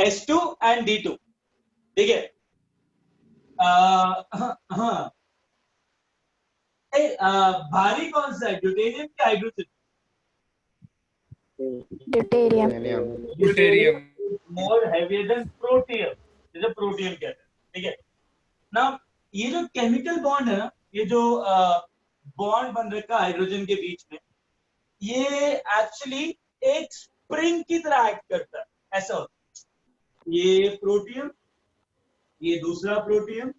H2 and D2, ठीक है। हाँ भारी कौन सा है, ड्यूटेरियम या हाइड्रोजन? Deuterium. Deuterium. मोर हेवियर देन प्रोटियम, जैसे प्रोटियम कहते हैं, ठीक है ना। ये जो केमिकल बॉन्ड है ना, ये जो बॉन्ड बन रखा है हाइड्रोजन के बीच में, ये एक्चुअली एक स्प्रिंग की तरह एक्ट करता है, ऐसा होता है। ये प्रोटियम, ये दूसरा प्रोटियम,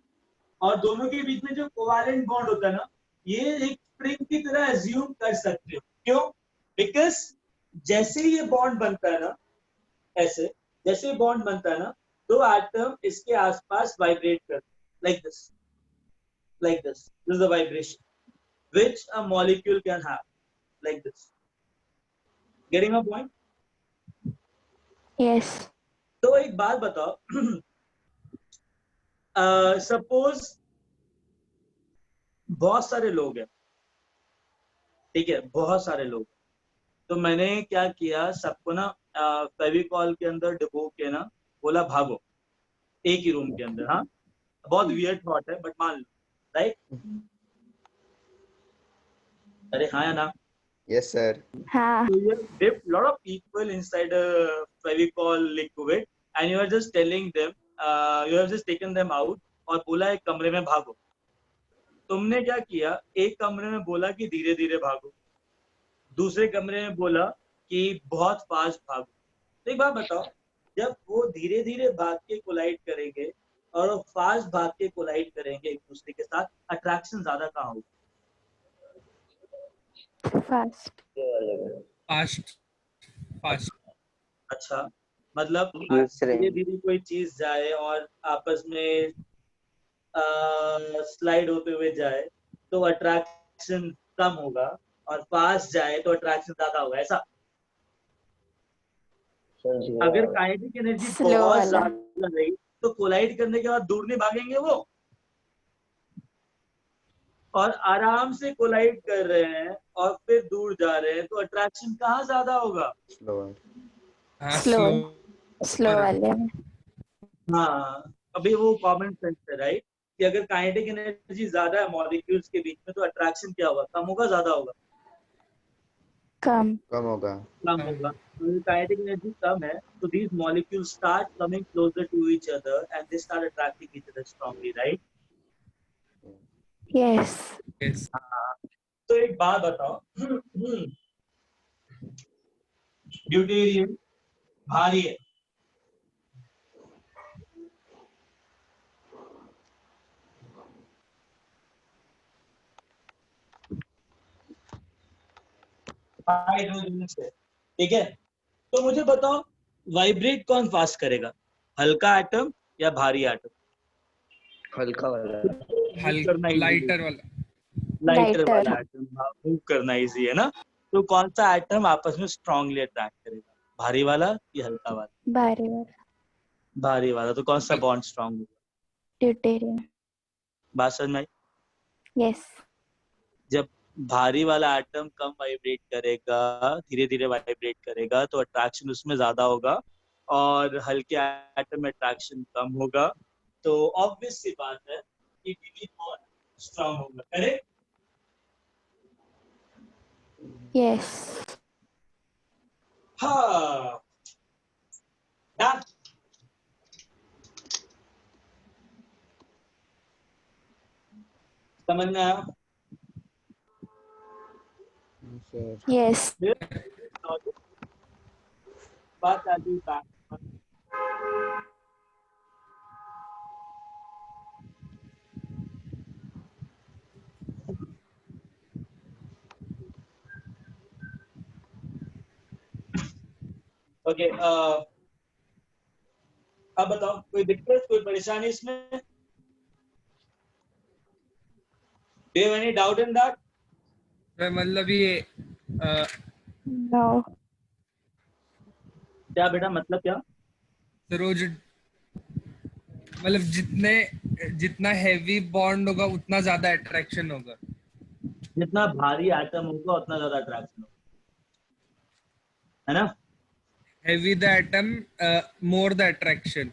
और दोनों के बीच में जो कोवैलेंट बॉन्ड होता है ना, ये एक स्प्रिंग की तरह एज्यूम कर सकते हो। क्यों? बिकॉज जैसे ये बॉन्ड बनता है ना, ऐसे जैसे बॉन्ड बनता है ना, तो एटम इसके आसपास वाइब्रेट करते हैं, like this, like this is the vibration which a molecule can have, like this. Getting my point? Yes. तो एक बात बताओ, सपोज बहुत सारे लोग हैं, ठीक है, बहुत सारे लोग, तो मैंने क्या किया, सबको ना फेविकॉल के अंदर डुबो के ना बोला भागो, एक ही रूम के अंदर। हाँ, बहुत वियर्ड थॉट है बट मान लो, राइट? अरे हाँ या ना? Yes, sir. हाँ. So you have dipped a lot of people inside a Fevicol liquid and you are just telling them, you have just taken them out और बोला एक कमरे में भागो। तुमने क्या किया, एक कमरे में बोला कि धीरे धीरे भागो, दूसरे कमरे में बोला कि बहुत फास्ट भागो। तो एक बात बताओ, जब वो धीरे धीरे भाग के कोलाइड करेंगे और वो फास्ट भाग के कोलाइड करेंगे एक दूसरे के साथ, अट्रैक्शन ज्यादा कहाँ होगी? Fast. Fast. अच्छा, मतलब दूसरे धीरे धीरे कोई चीज जाए और आपस में स्लाइड होते हुए जाए तो अट्रैक्शन कम होगा, और फास्ट जाए तो अट्रैक्शन ज्यादा होगा, ऐसा? अगर काइनेटिक एनर्जी Slow बहुत वाला. ज्यादा रही तो कोलाइड करने के बाद दूर नहीं भागेंगे वो, और आराम से कोलाइड कर रहे हैं और फिर दूर जा रहे हैं, तो अट्रैक्शन कहाँ ज्यादा होगा? Slower. Slow. Slow. Slow वाले में. हाँ, अभी वो कॉमन सेंस है, राइट? कि अगर काइनेटिक एनर्जी ज्यादा है मॉलिक्यूल्स के बीच में तो अट्रैक्शन क्या होगा, कम होगा ज्यादा होगा? कम. कम होगा. कम होगा। काइनेटिक एनर्जी कम है तो these molecules start coming closer to each other and they start attracting each other strongly, right? Yes. Yes. तो एक बात बताओ, ड्यूटेरियम भारी है, हाइड्रोजन से, ठीक है? तो मुझे बताओ, वाइब्रेट कौन फास्ट करेगा, हल्का एटम या भारी एटम? हल्का वाला, हल्का लाइटर वाला. Lighter Lighter. वाला एटम मूव करना इजी है ना। तो कौन सा एटम आपस में स्ट्रांगली अट्रैक्ट करेगा, भारी वाला या हल्का वाला? भारी वाला. भारी वाला। तो कौन सा बॉन्ड स्ट्रांग होगा? Deuterium. बात समझ में आई? Yes. जब भारी वाला एटम कम वाइब्रेट करेगा, धीरे धीरे वाइब्रेट करेगा, तो अट्रैक्शन उसमें ज्यादा होगा, और हल्के एटम में अट्रैक्शन कम होगा। तो ऑब्वियस सी बात है कि डीडी बॉन्ड स्ट्रांग होगा, करेक्ट? Yes. हाँ, डन। समझ में आया? Sir. Yes. बात आती है। ओके, अब बताओ, कोई दिक्कत, कोई परेशानी इसमें? Do you have any doubt in that? मतलब ये No. क्या बेटा, मतलब क्या? सर वो जो मतलब जितना हैवी बॉन्ड होगा उतना ज्यादा अट्रैक्शन होगा. जितना भारी एटम होगा उतना ज्यादा अट्रैक्शन होगा, है ना? Heavy the atom, more the attraction.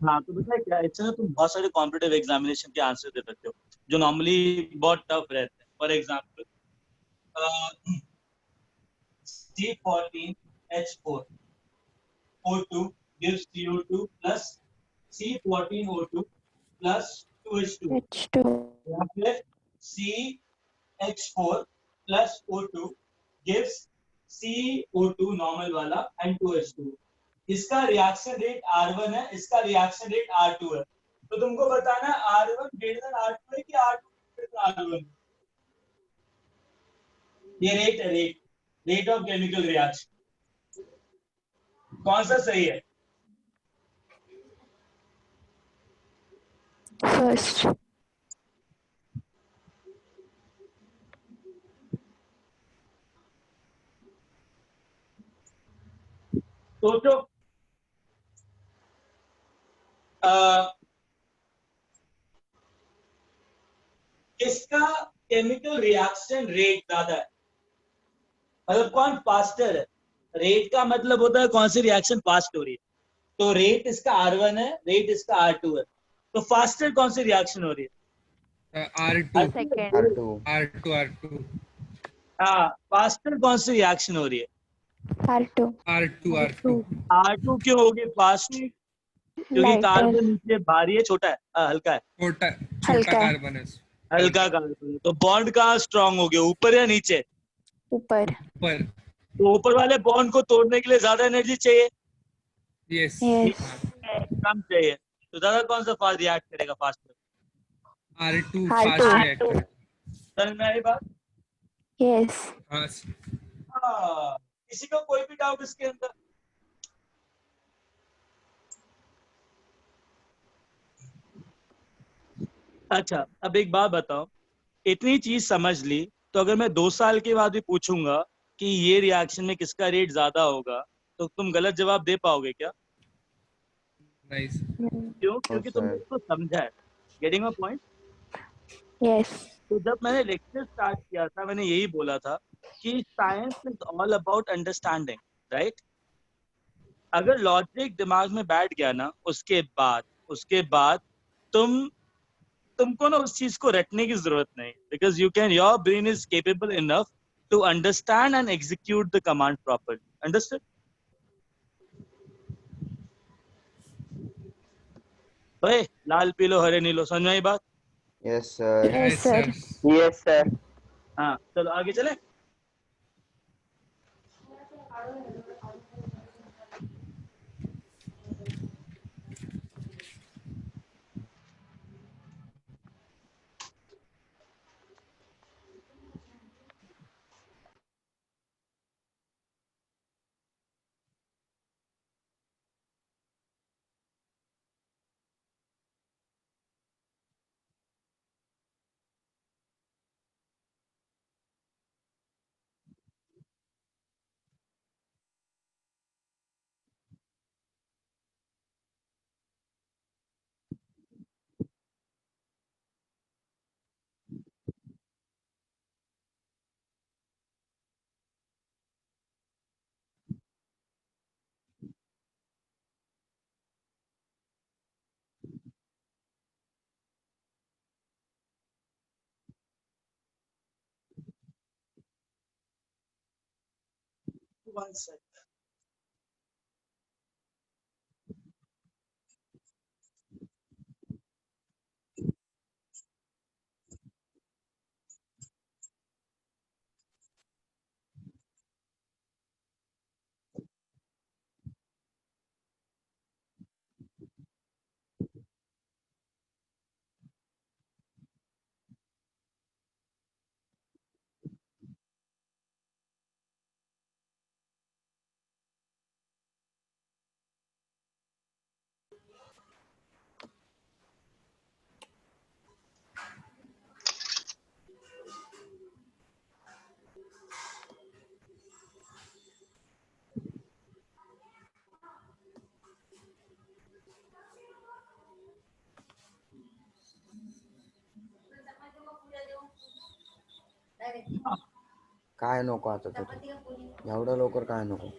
हाँ, तो बेटा क्या, इससे ना तुम बहुत सारे कॉम्पिटिटिव एग्जामिनेशन के आंसर दे सकते हो जो नॉर्मली बहुत टफ रहते हैं. For example C14H4 O2 gives CO2 plus C14O2 plus 2H2, H2. या फिर CH4 plus O2 gives CO2 normal वाला and 2H2. इसका रिएक्शन रेट R1 है, इसका रिएक्शन रेट R2 है. तो तुमको बताना है R1 greater than R2 है कि R2 greater than R1. ये रेट है, रेट ऑफ केमिकल रिएक्शन. कौन सा सही है? First. सोचो. किसका केमिकल रिएक्शन रेट ज्यादा है? मतलब कौन फास्टर है? रेट का मतलब होता है कौन सी रिएक्शन फास्ट हो रही है. तो रेट इसका R1 है, रेट इसका R2 है. तो फास्टर कौन सी रिएक्शन हो रही है? R2. Second. R2. R2. R2. हाँ, फास्टर कौन सी रिएक्शन हो रही है? R2. R2. R2. R2 क्यों होगी फास्ट? क्योंकि Lighter. कार्बन नीचे भारी है, छोटा है, हल्का है. छोटा हल्का है. कार्बन है. हल्का कार्बन. तो बॉन्ड कहाँ स्ट्रांग हो गया, ऊपर या नीचे? ऊपर. पर तो ऊपर वाले बॉन्ड को तोड़ने के लिए ज्यादा एनर्जी चाहिए, yes. Yes. कम चाहिए. तो ज्यादा कौन सा फास्ट रिएक्ट करेगा faster? R2 R2. fast reactor. समझ में आई बात? Yes. हाँ. हाँ. किसी को कोई भी डाउट इसके अंदर? अच्छा, अब एक बात बताओ, इतनी चीज समझ ली, तो अगर मैं 2 साल के बाद भी पूछूंगा कि ये रिएक्शन में किसका रेट ज्यादा होगा, तो तुम गलत जवाब दे पाओगे क्या? Nice. क्यों? Oh, क्योंकि तुमने sir. इसको समझा है. Getting my point? Yes. तो जब मैंने लेक्चर स्टार्ट किया था, मैंने यही बोला था कि science is all about understanding, right? अगर लॉजिक दिमाग में बैठ गया ना, उसके बाद तुमको ना उस चीज को रटने की जरूरत नहीं, because you can, your brain is capable enough to understand and execute the command properly. Understood? ओए, लाल पीलो हरे नीलो, समझ में आई बात? Yes, sir. Yes, Yes, sir. sir. Yes, sir. हाँ, चलो आगे चले. One second. काय नको आता तर एवढं लवकर काय नको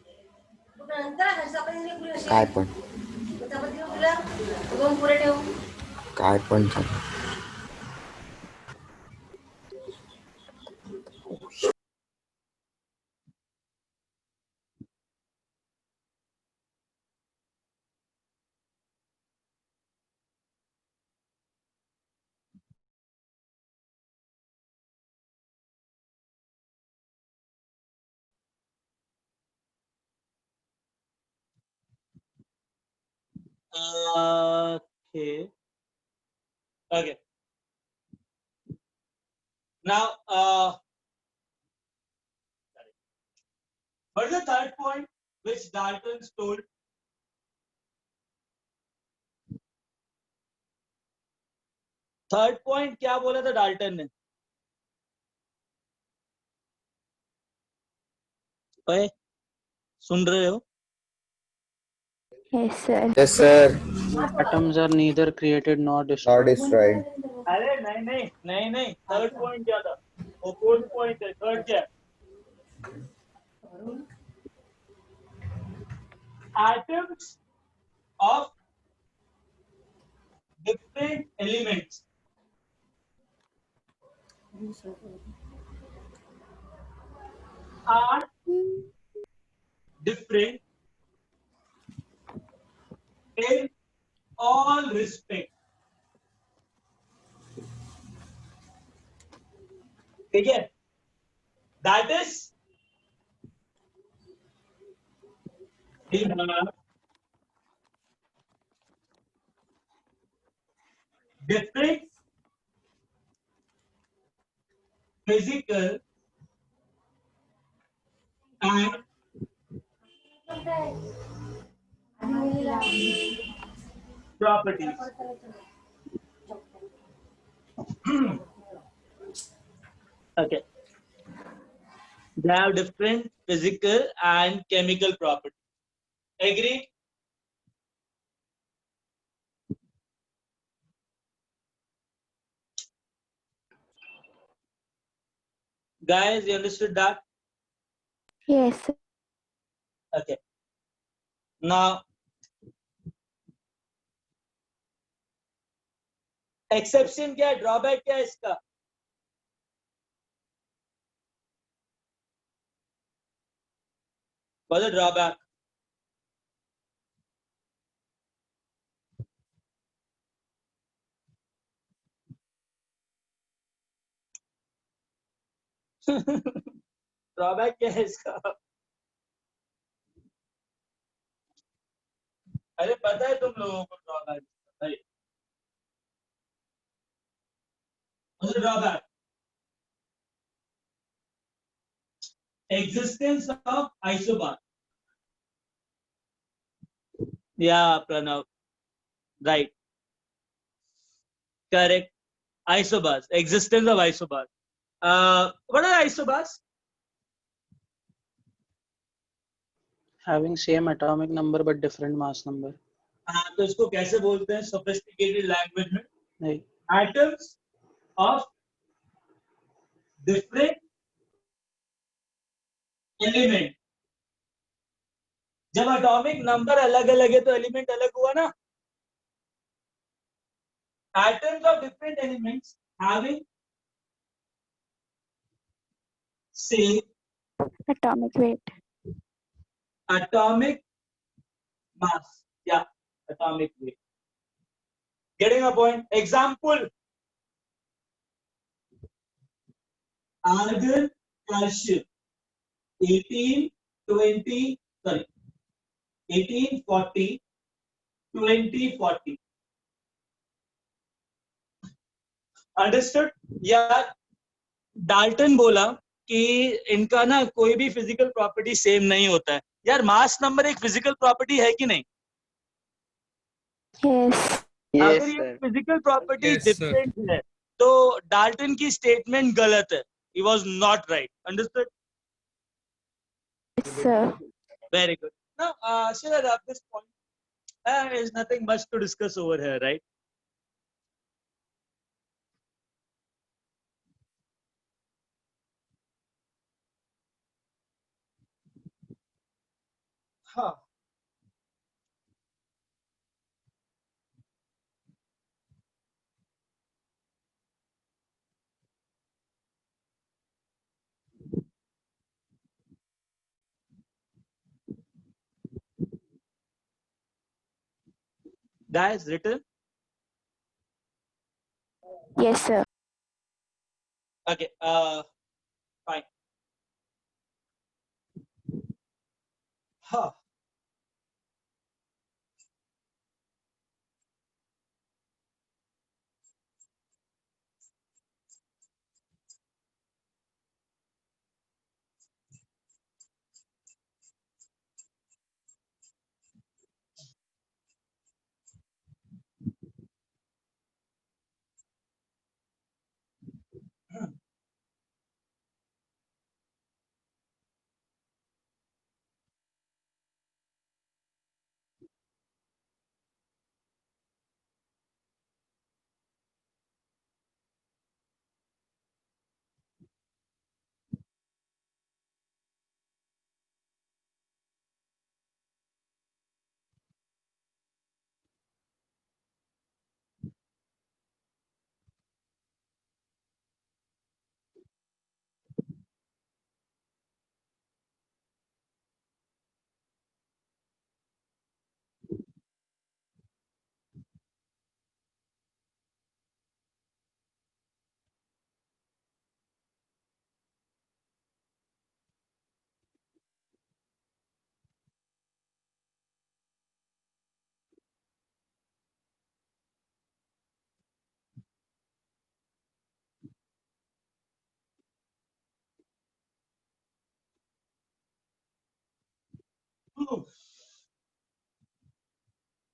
काय पण काय पण सांग. Okay. Okay. Now, what is the third point which Dalton told? Third point क्या बोला था डाल्टन ने? ओए, सुन रहे हो? Yes, sir. Yes sir. Atoms are neither created nor Not destroyed. destroyed. अरे नहीं नहीं नहीं नहीं, थर्ड पॉइंट क्या था? वो फोर्थ पॉइंट है, थर्ड क्या है? Atoms of different elements are different in all respect. ठीक है? That is different physical and properties. Okay. They have different physical and chemical properties. Agree? Guys, you understood that? Yes, sir. Okay. Now, exception क्या है? Drawback क्या है इसका? What's the drawback? Drawback क्या है इसका? अरे पता है तुम लोगों को drawback? Drawback existence of isobar. Yeah, Pranav. Right. Correct. Isobars. Existence of isobars. What are isobars? Having same atomic number but different mass number. तो इसको कैसे बोलते हैं sophisticated language में? नहीं. Atoms of different element. जब atomic number अलग अलग है तो element अलग हुआ ना? Atoms of different elements having same Atomic weight. atomic mass. Yeah, atomic weight. Getting a point? Example: argon, calcium. 18, 40, 20, 40. Understood? यार डाल्टन बोला कि इनका ना कोई भी फिजिकल प्रॉपर्टी सेम नहीं होता है. यार मास नंबर एक फिजिकल प्रॉपर्टी है कि नहीं? Yes. अगर ये physical property Yes, sir. Different है तो डाल्टन की स्टेटमेंट गलत है. He was not right. Understood? Yes, sir. Very good. Now, Shiva, at this point, there is nothing much to discuss over here, right? हाँ guys written. Yes, sir. Okay, fine. Huh.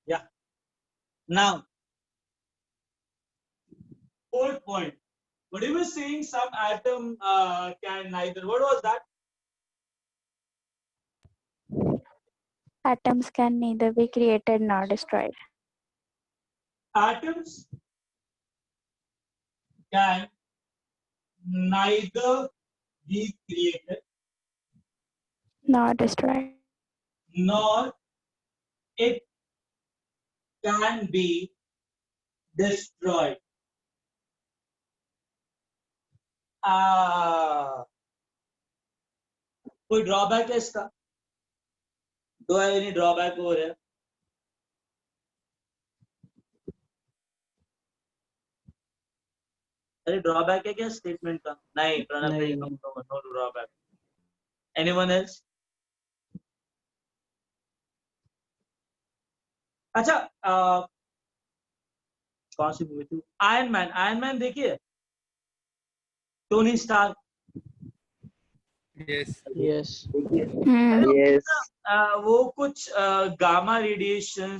Yeah. Now, fourth point. What you were saying, some atom can neither. What was that? Atoms can neither be created nor destroyed. Atoms can neither be created Nor destroyed. nor it can be destroyed. कोई drawback है इसका? Do I have any drawback over here? अरे drawback है क्या statement का? नहीं प्रणव नहीं, नहीं, नहीं। no drawback. Anyone else? अच्छा कौन सी मूवी थी? आयरन मैन देखिए, Tony star. Yes. Yes. Hmm. Yes. वो कुछ गामा रेडिएशन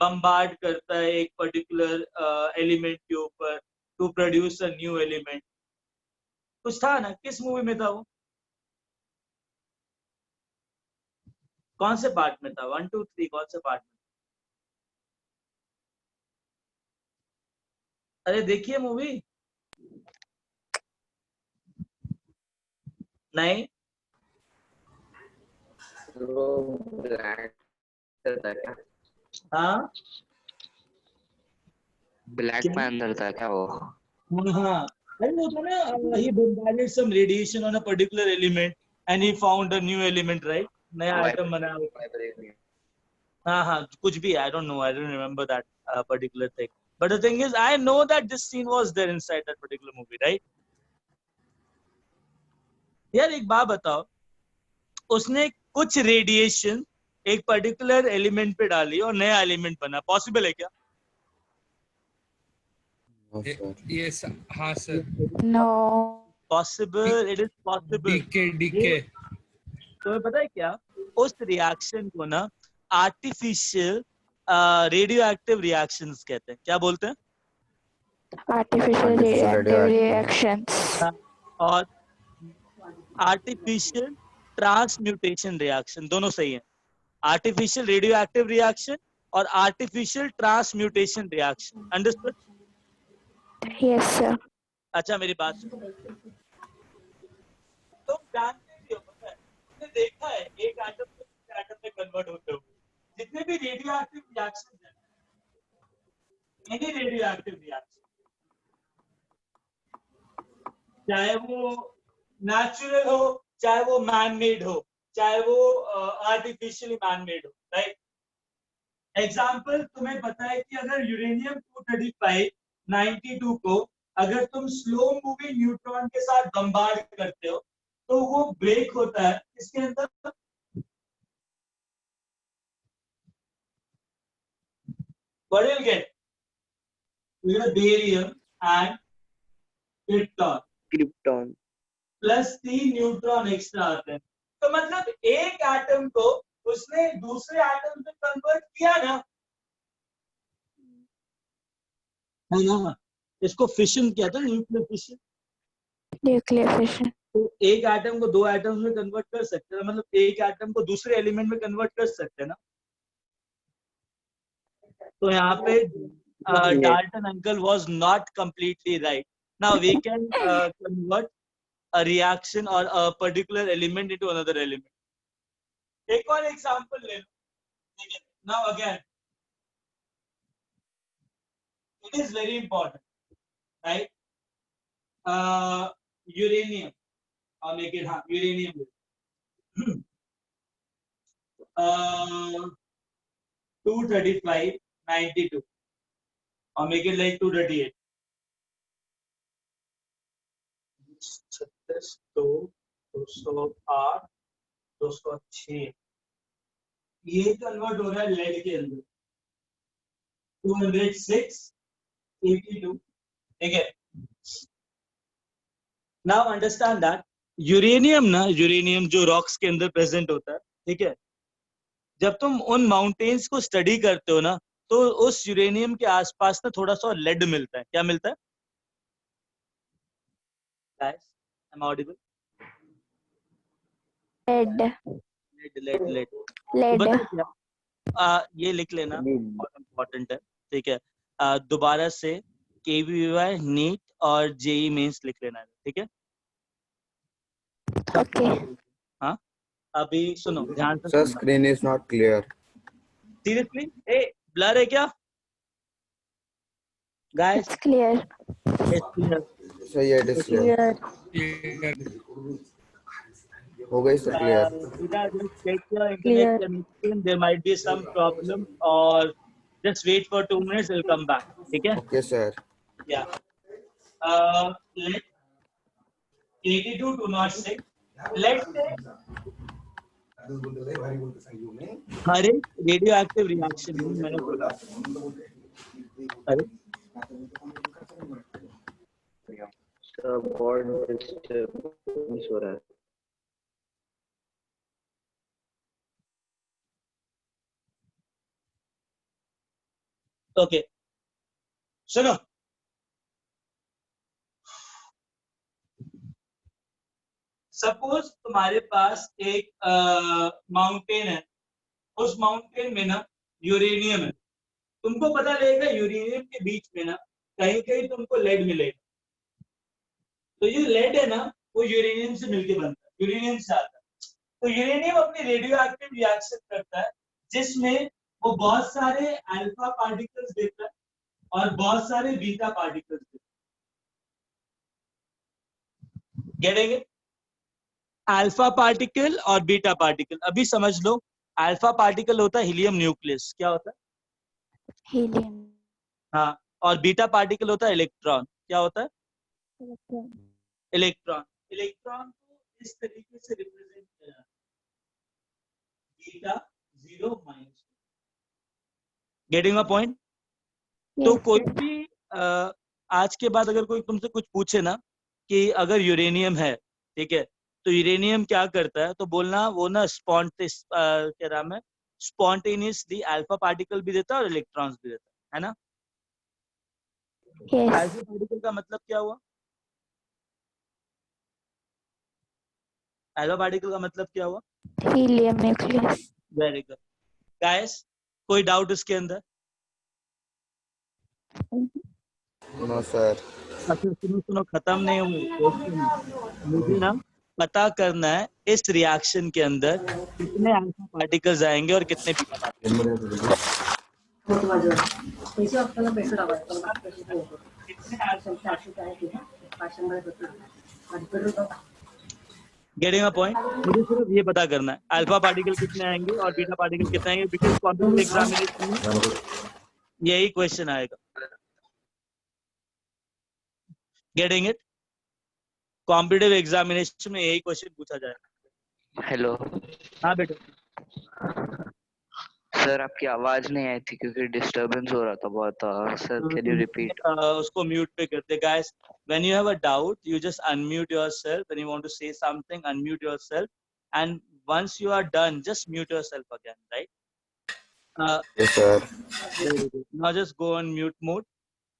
बम्बार्ड करता है एक पर्टिकुलर एलिमेंट के ऊपर to produce a new element. कुछ था ना, किस मूवी में था वो? कौन से पार्ट में था? 1 2 3 कौन से पार्ट में? अरे देखिए मूवी. नहीं ब्लैक था क्या? हाँ ब्लैक पैंथर था क्या वो? हाँ. अरे वो था ना, he bombarded some radiation on a particular element and he found a new element, right? नया आइटम बनाया. हाँ हाँ कुछ भी. I don't know, I don't remember that particular thing. But the thing is, I know that this scene was there inside that particular movie, right? यार एक बात बताओ, उसने कुछ रेडिएशन एक पर्टिकुलर एलिमेंट पे डाली और नया एलिमेंट बना. पॉसिबल है क्या? No, sir. Yes. हाँ sir. No. Possible, it is possible. DK. तुम्हें पता है क्या, उस रिएक्शन को ना आर्टिफिशियल रेडियो एक्टिव रिएक्शंस कहते हैं. क्या बोलते हैं? Artificial Artificial reactive radioactive. reactions. और आर्टिफिशियल ट्रांसम्यूटेशन रिएक्शन, दोनों सही है. आर्टिफिशियल रेडियो एक्टिव रिएक्शन और artificial transmutation reaction. Understood? Yes, sir. अच्छा मेरी बात सुनो. तुम जानते भी हो, पता है, तुमने देखा है एक एटम को एटम में कन्वर्ट होते हो। जितने भी रेडियो एक्टिव रिएक्शन है, एनी रेडियो एक्टिव रिएक्शन, चाहे वो नेचुरल हो, चाहे वो मैन मेड हो, चाहे वो आर्टिफिशियली मैन मेड हो, राइट। एग्जाम्पल तुम्हें पता है कि अगर यूरेनियम 235 92 को अगर तुम स्लो मूविंग न्यूट्रॉन के साथ बम्बार्ड करते हो तो वो ब्रेक होता है इसके अंदर। What you'll get? You get barium and krypton. Krypton. Plus 3 neutron extra आते हैं। तो मतलब एक एटम को उसने दूसरे एटम में कन्वर्ट किया ना, है ना, इसको फिशन किया था, न्यूक्लियर फिशन। Nuclear fission. तो एक एटम को दो एटम्स में कन्वर्ट कर सकते हैं, मतलब एक एटम को दूसरे एलिमेंट में कन्वर्ट कर सकते हैं ना। तो यहाँ पे Dalton uncle was not completely right. Now we can convert a reaction or a particular element into another element. एक और एग्जांपल ले लो। Now again, it is very important, right? Uranium, I'll make it uranium. 235 92. I'll make it like 238. 36 208 206 ये convert हो रहा है lead के अंदर 206 82, ठीक है। नाउ अंडरस्टैंड दैट यूरेनियम जो रॉक्स के अंदर प्रेजेंट होता है, ठीक है, जब तुम उन माउंटेन्स को स्टडी करते हो ना तो उस यूरेनियम के आसपास ना थोड़ा सा लेड मिलता है। क्या मिलता है? Guys, am I audible? Lead. ये लिख लेना, बहुत इम्पोर्टेंट है, ठीक है। दोबारा से KVY नीट और JEE मेंस लिख लेना है, ठीक है। ओके। हाँ, अभी सुनो ध्यान से। Sir, screen is not clear. Seriously, A blur है क्या? Guys, It's clear. it's clear. So yeah, it is clear. हो गई sir clear. Just check your internet connection. There might be some problem, or just wait for 2 minutes. It'll come back. ठीक है? Okay sir. Yeah. Let 82 to 06. Let's say हर एक radio active reaction में मैंने बोला, अरे बहुत डिस्टर्बेंस हो रहा है। ओके, सुनो, सपोज तुम्हारे पास एक माउंटेन है, उस माउंटेन में ना यूरेनियम है। तुमको पता लगेगा यूरेनियम के बीच में ना कहीं कहीं तुमको लेड मिलेगा। तो ये लेड है ना वो यूरेनियम से मिलके बनता है, यूरेनियम से आता है। तो यूरेनियम अपनी रेडियो एक्टिव रिएक्शन करता है जिसमें वो बहुत सारे अल्फा पार्टिकल्स देता है और बहुत सारे बीटा पार्टिकल्स देता है। Getting it? अल्फा पार्टिकल और बीटा पार्टिकल। अभी समझ लो, अल्फा पार्टिकल होता है हीलियम न्यूक्लियस। क्या होता है? हीलियम। हाँ, और बीटा पार्टिकल होता है इलेक्ट्रॉन। क्या होता है? इलेक्ट्रॉन। इलेक्ट्रॉन को इस तरीके से रिप्रेजेंट किया जाता है, beta 0 minus. Getting a point? तो कोई भी आज के बाद अगर कोई तुमसे कुछ पूछे ना कि अगर यूरेनियम है, ठीक है, तो यूरेनियम क्या करता है, तो बोलना वो ना क्या नाम है, स्पॉन्टेनियसली अल्फा पार्टिकल भी देता है और इलेक्ट्रॉन्स भी देता है ना। Yes. अल्फा पार्टिकल का मतलब क्या हुआ? अल्फा पार्टिकल का मतलब क्या हुआ? Helium nucleus. Very good guys, कोई डाउट इसके अंदर? No sir. अच्छा सुनो, खत्म नहीं हुआ मुझे ना पता करना है इस रिएक्शन के अंदर कितने अल्फा पार्टिकल्स आएंगे और कितने beta particles. Getting a point. मुझे सिर्फ ये पता करना है अल्फा पार्टिकल कितने आएंगे और बीटा पार्टिकल कितने आएंगे, बिकॉज कॉम्पिटिटिव एग्जामिनेशन में यही क्वेश्चन आएगा। Getting it? कॉम्पिटिटिव एग्जामिनेशन में यही क्वेश्चन पूछा जाएगा। हेलो हाँ बेटा। सर, आपकी आवाज नहीं आई थी क्योंकि डिस्टरबेंस हो रहा था बहुत। Sir can you repeat? उसको म्यूट पे करते। Guys, when you have a doubt, you just unmute yourself. When you want to say something, unmute yourself. And once you are done, just mute yourself again, right? Yes, sir. Very good. Now just go on mute mode.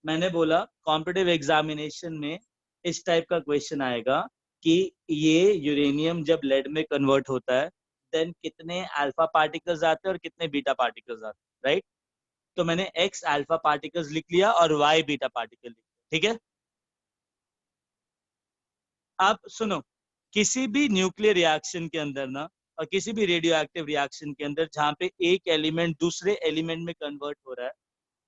मैंने बोला competitive examination में इस type का question आएगा कि ये uranium जब lead में कन्वर्ट होता है देन कितने अल्फा पार्टिकल्स आते हैं और कितने बीटा पार्टिकल्स आते हैं, राइट? तो मैंने x अल्फा पार्टिकल्स लिख लिया और y बीटा पार्टिकल लिख लिया, ठीक है? अब सुनो, किसी भी न्यूक्लियर रिएक्शन के अंदर ना और किसी भी रेडियो एक्टिव रिएक्शन के अंदर जहां पे एक एलिमेंट दूसरे एलिमेंट में कन्वर्ट हो रहा है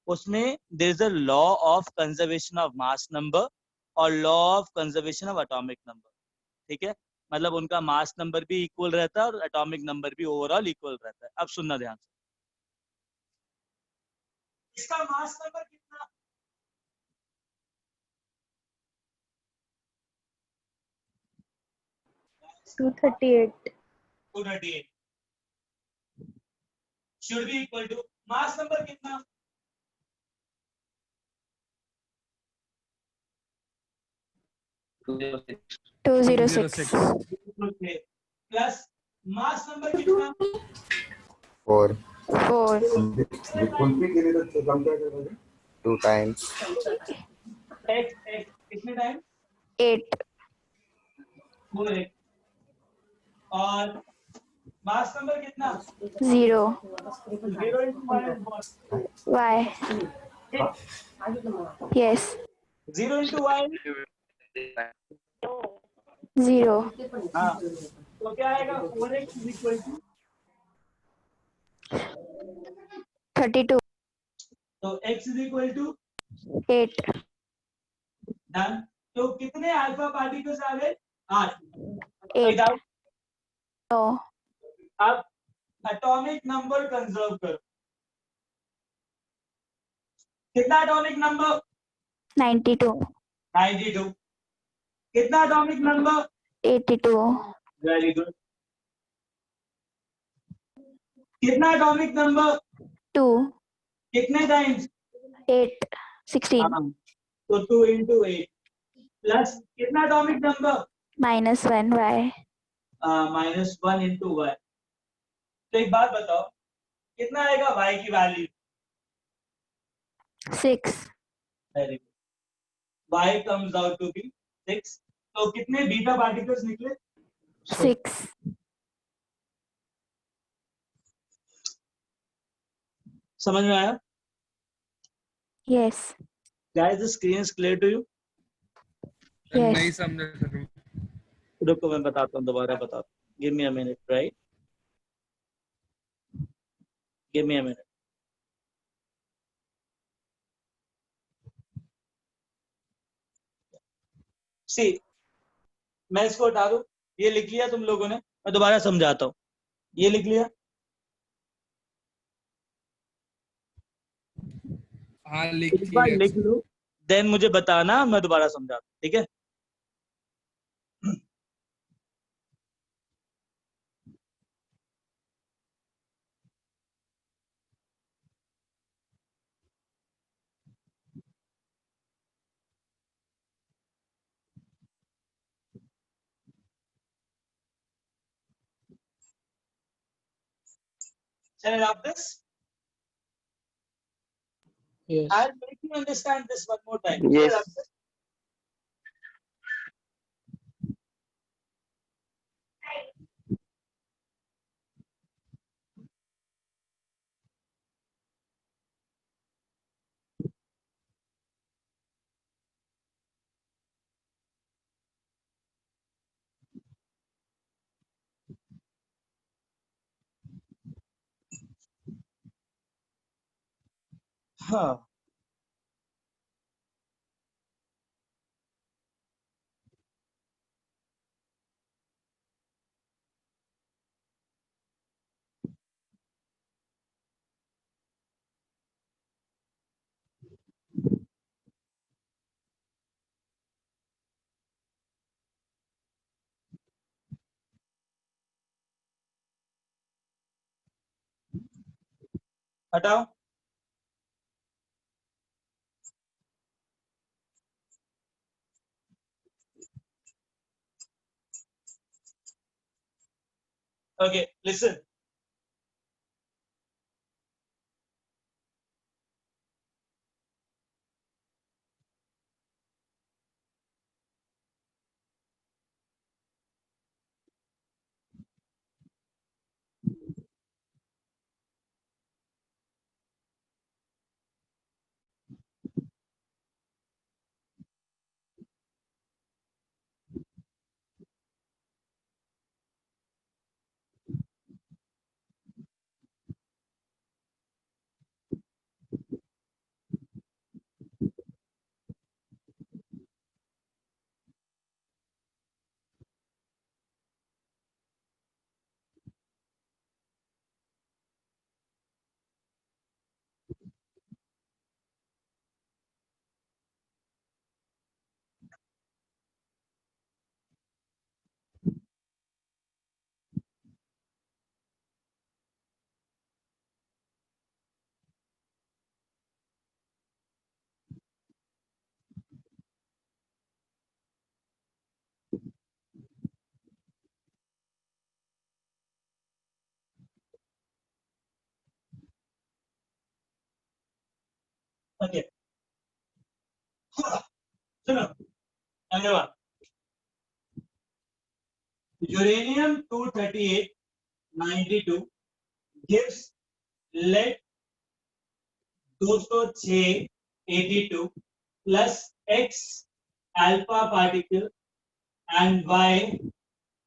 उसमें there is a law of conservation of mass number और law of conservation of atomic number, ठीक है? मतलब उनका मास नंबर भी इक्वल रहता है और एटॉमिक नंबर भी ओवरऑल इक्वल रहता है। अब सुनना ध्यान से, इसका मास नंबर कितना? 238. 238 should be equal to mass number कितना? 206. प्लस मास नंबर कितना? 4. 4. 2 times. x कितने टाइम? 8. 4 और मास नंबर कितना? 0. 0 into Y. Yes. 0 into y। 0. हाँ, तो क्या आएगा? 4x is equal to 32. तो x is equal to 8. Done. तो कितने अल्फा पार्टिकल्स आ गए? 8। 8. Without- No. अब एटॉमिक नंबर कंजर्व करो। कितना एटॉमिक नंबर? 92. 92। कितना एटॉमिक नंबर? 82. Very good. कितना एटॉमिक नंबर? 2. कितने टाइम्स? 8. 16. हाँ, तो 2 into 8 प्लस कितना atomic number? -1 Y. -1 into y। तो एक बात बताओ, कितना आएगा y की value? 6. Very good. y comes out to be 6। तो कितने बीटा पार्टिकल्स निकले? 6. समझ में आया? Yes. Guys, the screen is clear to you? नहीं Yes. समझे सर। रुको मैं बताता हूँ, दोबारा बताता हूँ। Give me a minute, right? Give me a minute. See, मैं इसको हटा दूं, ये लिख लिया तुम लोगों ने, मैं दोबारा समझाता हूँ। ये लिख लिया? हाँ एक बार लिख लो, देन मुझे बताना, मैं दोबारा समझाता हूँ, ठीक है? Shall I wrap this? Yes. I'll make you understand this one more time. Yes. Shall I wrap this? हाँ हटाओ। Okay, listen. Okay. सुनो अगले बात, uranium 238 92 gives lead 206 82 plus X alpha particle and Y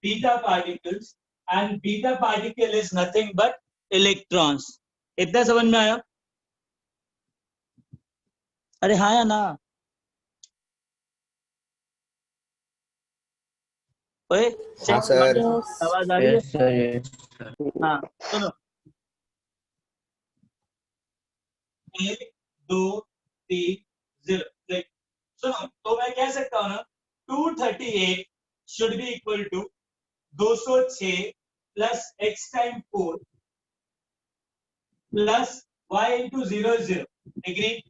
beta particles, and beta particle is nothing but electrons. इतना समझ में आया? अरे हाँ या ना? ओए हाँ सर। आवाज आ रही है? Yes, sir. Yes, sir. हाँ सुनो, 1 2 3 0। सुनो, तो मैं कह सकता हूँ ना 238 should be equal to 206 plus x time 4 plus y into 0 is 0. Agree?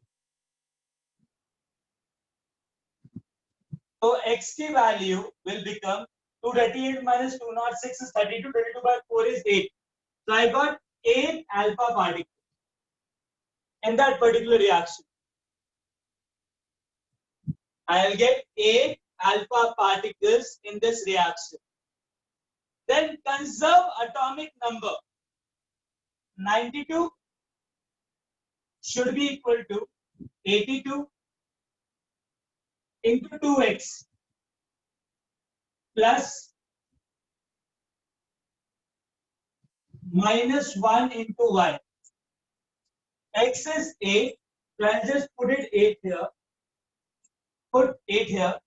So x की value will become 238 minus 206 is 32. 32 by 4 is 8. So I got 8 alpha particles in that particular reaction. I'll get 8 alpha particles in this reaction. Then conserve atomic number. 92 should be equal to 82 into 2x plus minus 1 into y. X is 8, so I'll just put it 8 here. Put 8 here.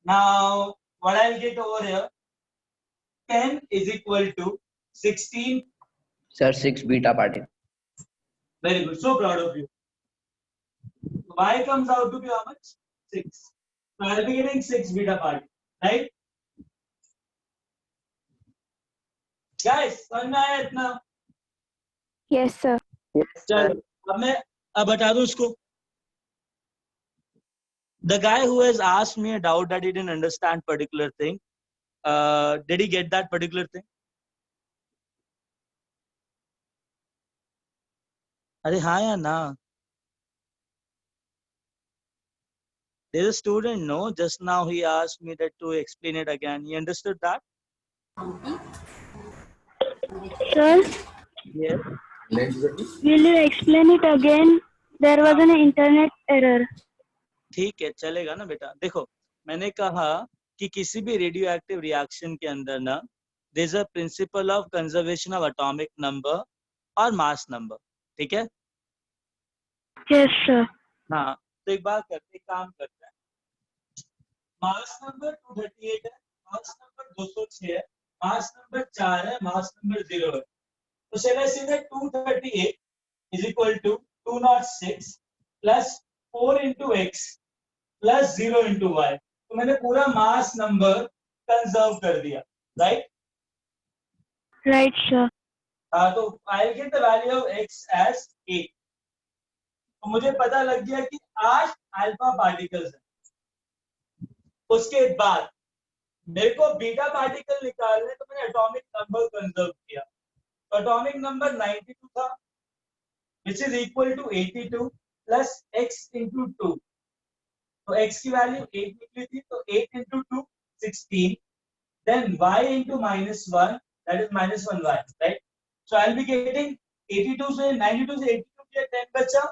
Now, what I'll get over here? 10 is equal to 16. Sir, 6 beta particle. Very good. So proud of you. Y comes out to be how much? 6. So I'll be getting 6 beta particles, right? Guys, समझ में आया इतना? Yes, sir. चलो, अब मैं बता दूं इसको. The guy who has asked me a doubt that he didn't understand particular thing, did he get that particular thing? अरे हाँ या ना? There's a student, no? Just now he asked me that to explain it again. He understood that? Sir, Yes. will you explain it again? There was an internet error. ठीक है, चलेगा ना बेटा. देखो, मैंने कहा कि किसी भी रेडियो एक्टिव रिएक्शन के अंदर ना there's a principle of conservation of atomic number और mass number. ठीक है? Yes, sir. हाँ, तो एक बात करते, एक काम करते हैं, मास नंबर 238 है, मास नंबर 206 है, मास नंबर 4 है, मास नंबर 0 है. तो shall I say that 238 is equal to 206 plus 4 into x plus 0 into y. तो मैंने पूरा मास नंबर कंजर्व कर दिया, राइट? Right, sir. तो I'll get the value of x as 8. तो मुझे पता लग गया कि 8 अल्फा पार्टिकल्स हैं. उसके बाद मेरे को बीटा पार्टिकल निकालने, तो मैंने एटॉमिक नंबर कंजर्व किया. तो एटॉमिक नंबर 92 था, which is equal to 82 plus x into 2. तो x की वैल्यू 8 निकली थी, तो 8 into 2 16. Then y into -1, that is -1y, right? So I'll be getting 82 से 92 से 82 के 10 बचा,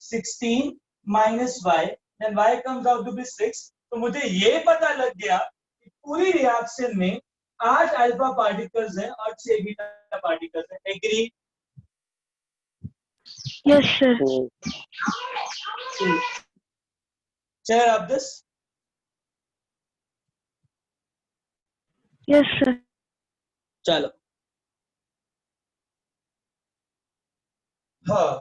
16 minus y, then y comes out to be 6. तो मुझे ये पता लग गया कि पूरी रिएक्शन में 8 अल्फा पार्टिकल्स हैं और 6 बीटा पार्टिकल्स हैं. Agree? Yes, sir. Cheer up this. Yes, sir. चलो. हाँ.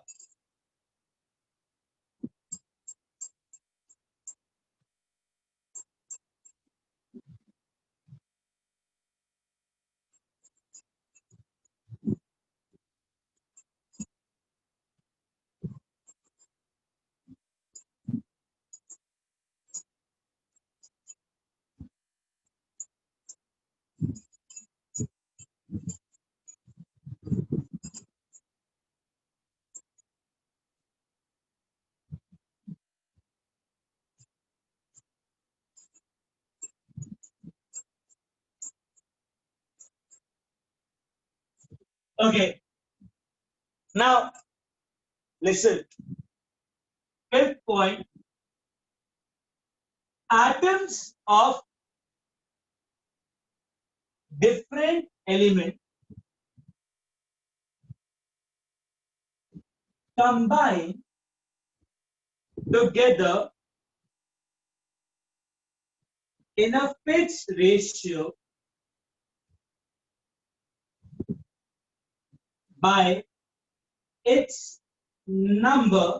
Okay. Now, listen. Fifth point. Atoms of different elements combine together in a fixed ratio by its number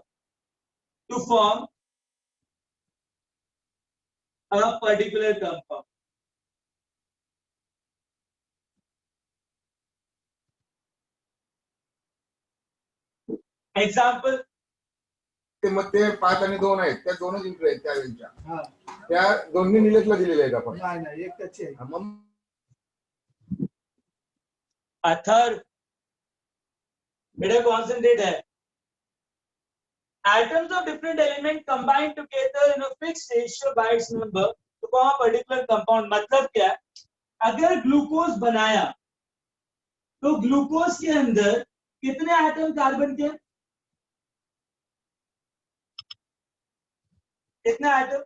to form a particular compound. Example. ते मग ते 5 आणि 2 आहेत, त्या दोनच into आहेत त्या वेळच्या. त्या दोन्ही निलेशला दिलेले आहेत आपण. नाही नाही, एक त्याची आहे. मग A third. बेटा concentrate है. Atoms of different elements combine together in a fixed ratio by its number to form a particular compound. मतलब क्या है? अगर ग्लूकोज बनाया तो ग्लूकोज के अंदर कितने एटम कार्बन के? कितने एटम?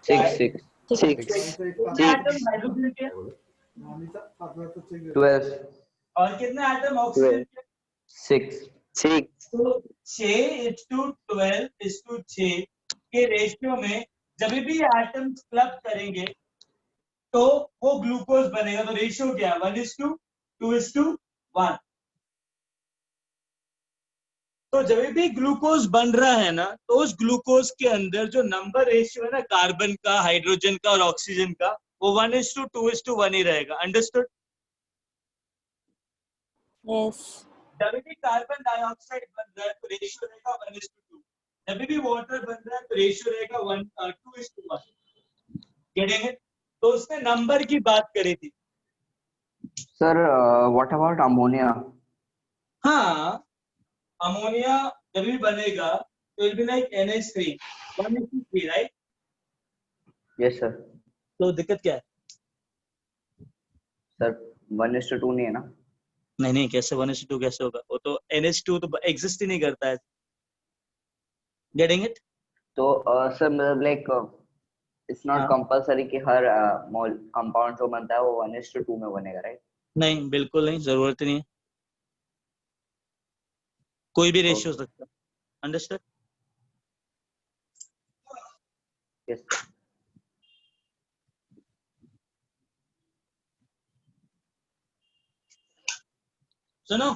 6. कितने एटम हाइड्रोजन के? 12. और कितने एटम ऑक्सीजन के? 6. तो 6:12:6 के रेशियो में जब भी एटम क्लब करेंगे तो वो ग्लूकोज बनेगा. तो रेशियो क्या है? 1:2:1. तो जब भी ग्लूकोज बन रहा है ना, तो उस ग्लूकोज के अंदर जो नंबर रेशियो है ना, कार्बन का, हाइड्रोजन का और ऑक्सीजन का, वो 1:2:1 ही रहेगा. अंडरस्टूड? Yes. जब भी कार्बन डाइऑक्साइड बन रहा है तो रेशियो रहेगा 1:2. जब भी वाटर बन रहा है तो रेशियो रहेगा 2:1. Getting it? तो उसने नंबर की बात करी थी. Sir, what about ammonia? हाँ, अमोनिया जब भी बनेगा तो it be like NH3, 1:3, right? Yes, sir. तो दिक्कत क्या है? Sir, 1:2 नहीं है ना? नहीं, कैसे 1:2 कैसे होगा? वो तो NH2 तो एग्जिस्ट ही नहीं करता है. Getting it? तो सर मतलब लाइक इट्स नॉट कंपलसरी कि हर कंपाउंड जो बनता है वो 1:2 में बनेगा, राइट? नहीं, बिल्कुल नहीं, जरूरत नहीं है. कोई भी रेशियो हो सकता है. अंडरस्टूड? Yes. सुनो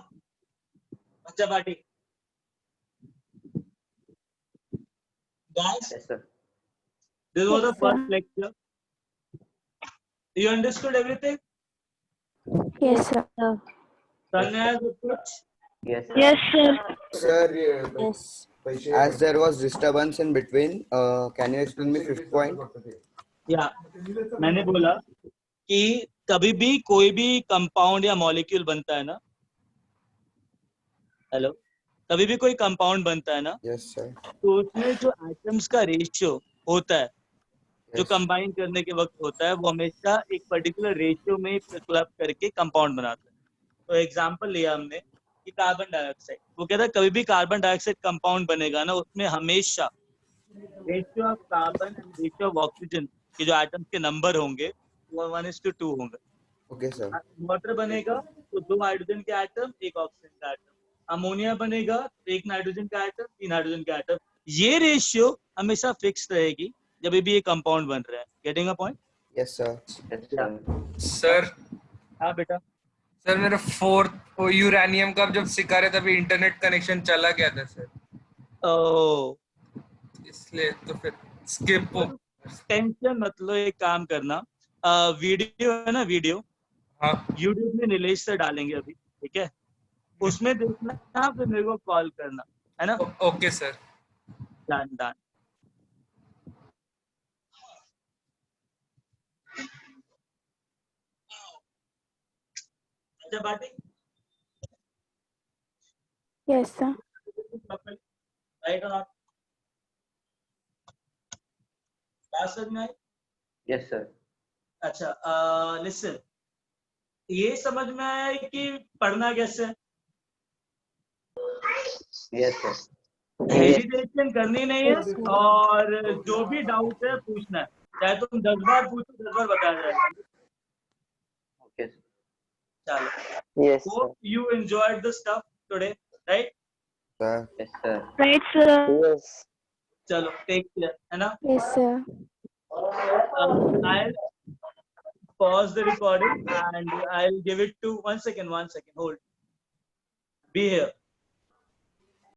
बच्चा party. Guys, Yes, sir. this was the Yes, first sir. lecture. You understood everything? Yes, sir. Tanya has a pitch. Yes, sir. Yes, sir. Sir Yes. पैसे As there was disturbance in between, can you explain me fifth point? या मैंने बोला कि कभी भी कोई भी compound या मॉलिक्यूल बनता है ना, हेलो, कभी भी कोई कंपाउंड बनता है ना, Yes, sir. तो उसमें जो एटम्स का रेशियो होता है, जो Yes. कंबाइन करने के वक्त होता है, वो हमेशा एक पर्टिकुलर रेशियो में क्लब करके कंपाउंड बनाता है. तो एग्जांपल लिया हमने कि कार्बन डाइऑक्साइड, वो कहता है कभी भी कार्बन डाइऑक्साइड कंपाउंड बनेगा ना, उसमें हमेशा ratio of carbon and ratio of oxygen के जो एटम्स के नंबर होंगे वो 1:2 होंगे. Okay, sir. वाटर बनेगा तो 2 हाइड्रोजन के एटम, 1 ऑक्सीजन का एटम. अमोनिया बनेगा तो 1 नाइट्रोजन का एटम, 3 हाइड्रोजन का एटम. ये रेशियो हमेशा फिक्स रहेगी जब भी ये कंपाउंड बन रहा है. Getting a point? Yes, sir. Yes, sir. Sir हाँ बेटा. सर मेरा 4th यूरेनियम का जब सिखा रहे तभी इंटरनेट कनेक्शन चला गया था सर, ओ इसलिए तो फिर स्किप हो. टेंशन मत लो, एक काम करना, वीडियो है ना, वीडियो हाँ यूट्यूब में नीलेश से डालेंगे अभी, ठीक है? उसमें देखना, फिर मेरे को कॉल करना, है ना? Okay sir. Done done. अच्छा बाटी, Yes, sir. राइट और नॉट? बात समझ में आई? Yes, sir. अच्छा, लिसन, ये समझ में आया कि पढ़ना कैसे है? Yes, sir. हेजिटेशन करनी नहीं है, और जो भी डाउट है पूछना है, चाहे तुम 10 बार पूछो, 10 बार बताया जाएगा. Okay, sir. चलो. Yes, Hope you enjoyed the stuff today, right? Sir. Yes, sir. Right, sir. Yes. चलो, take care, है ना? Yes, sir. I'll pause the recording and I'll give it to 1 second, hold. Be here.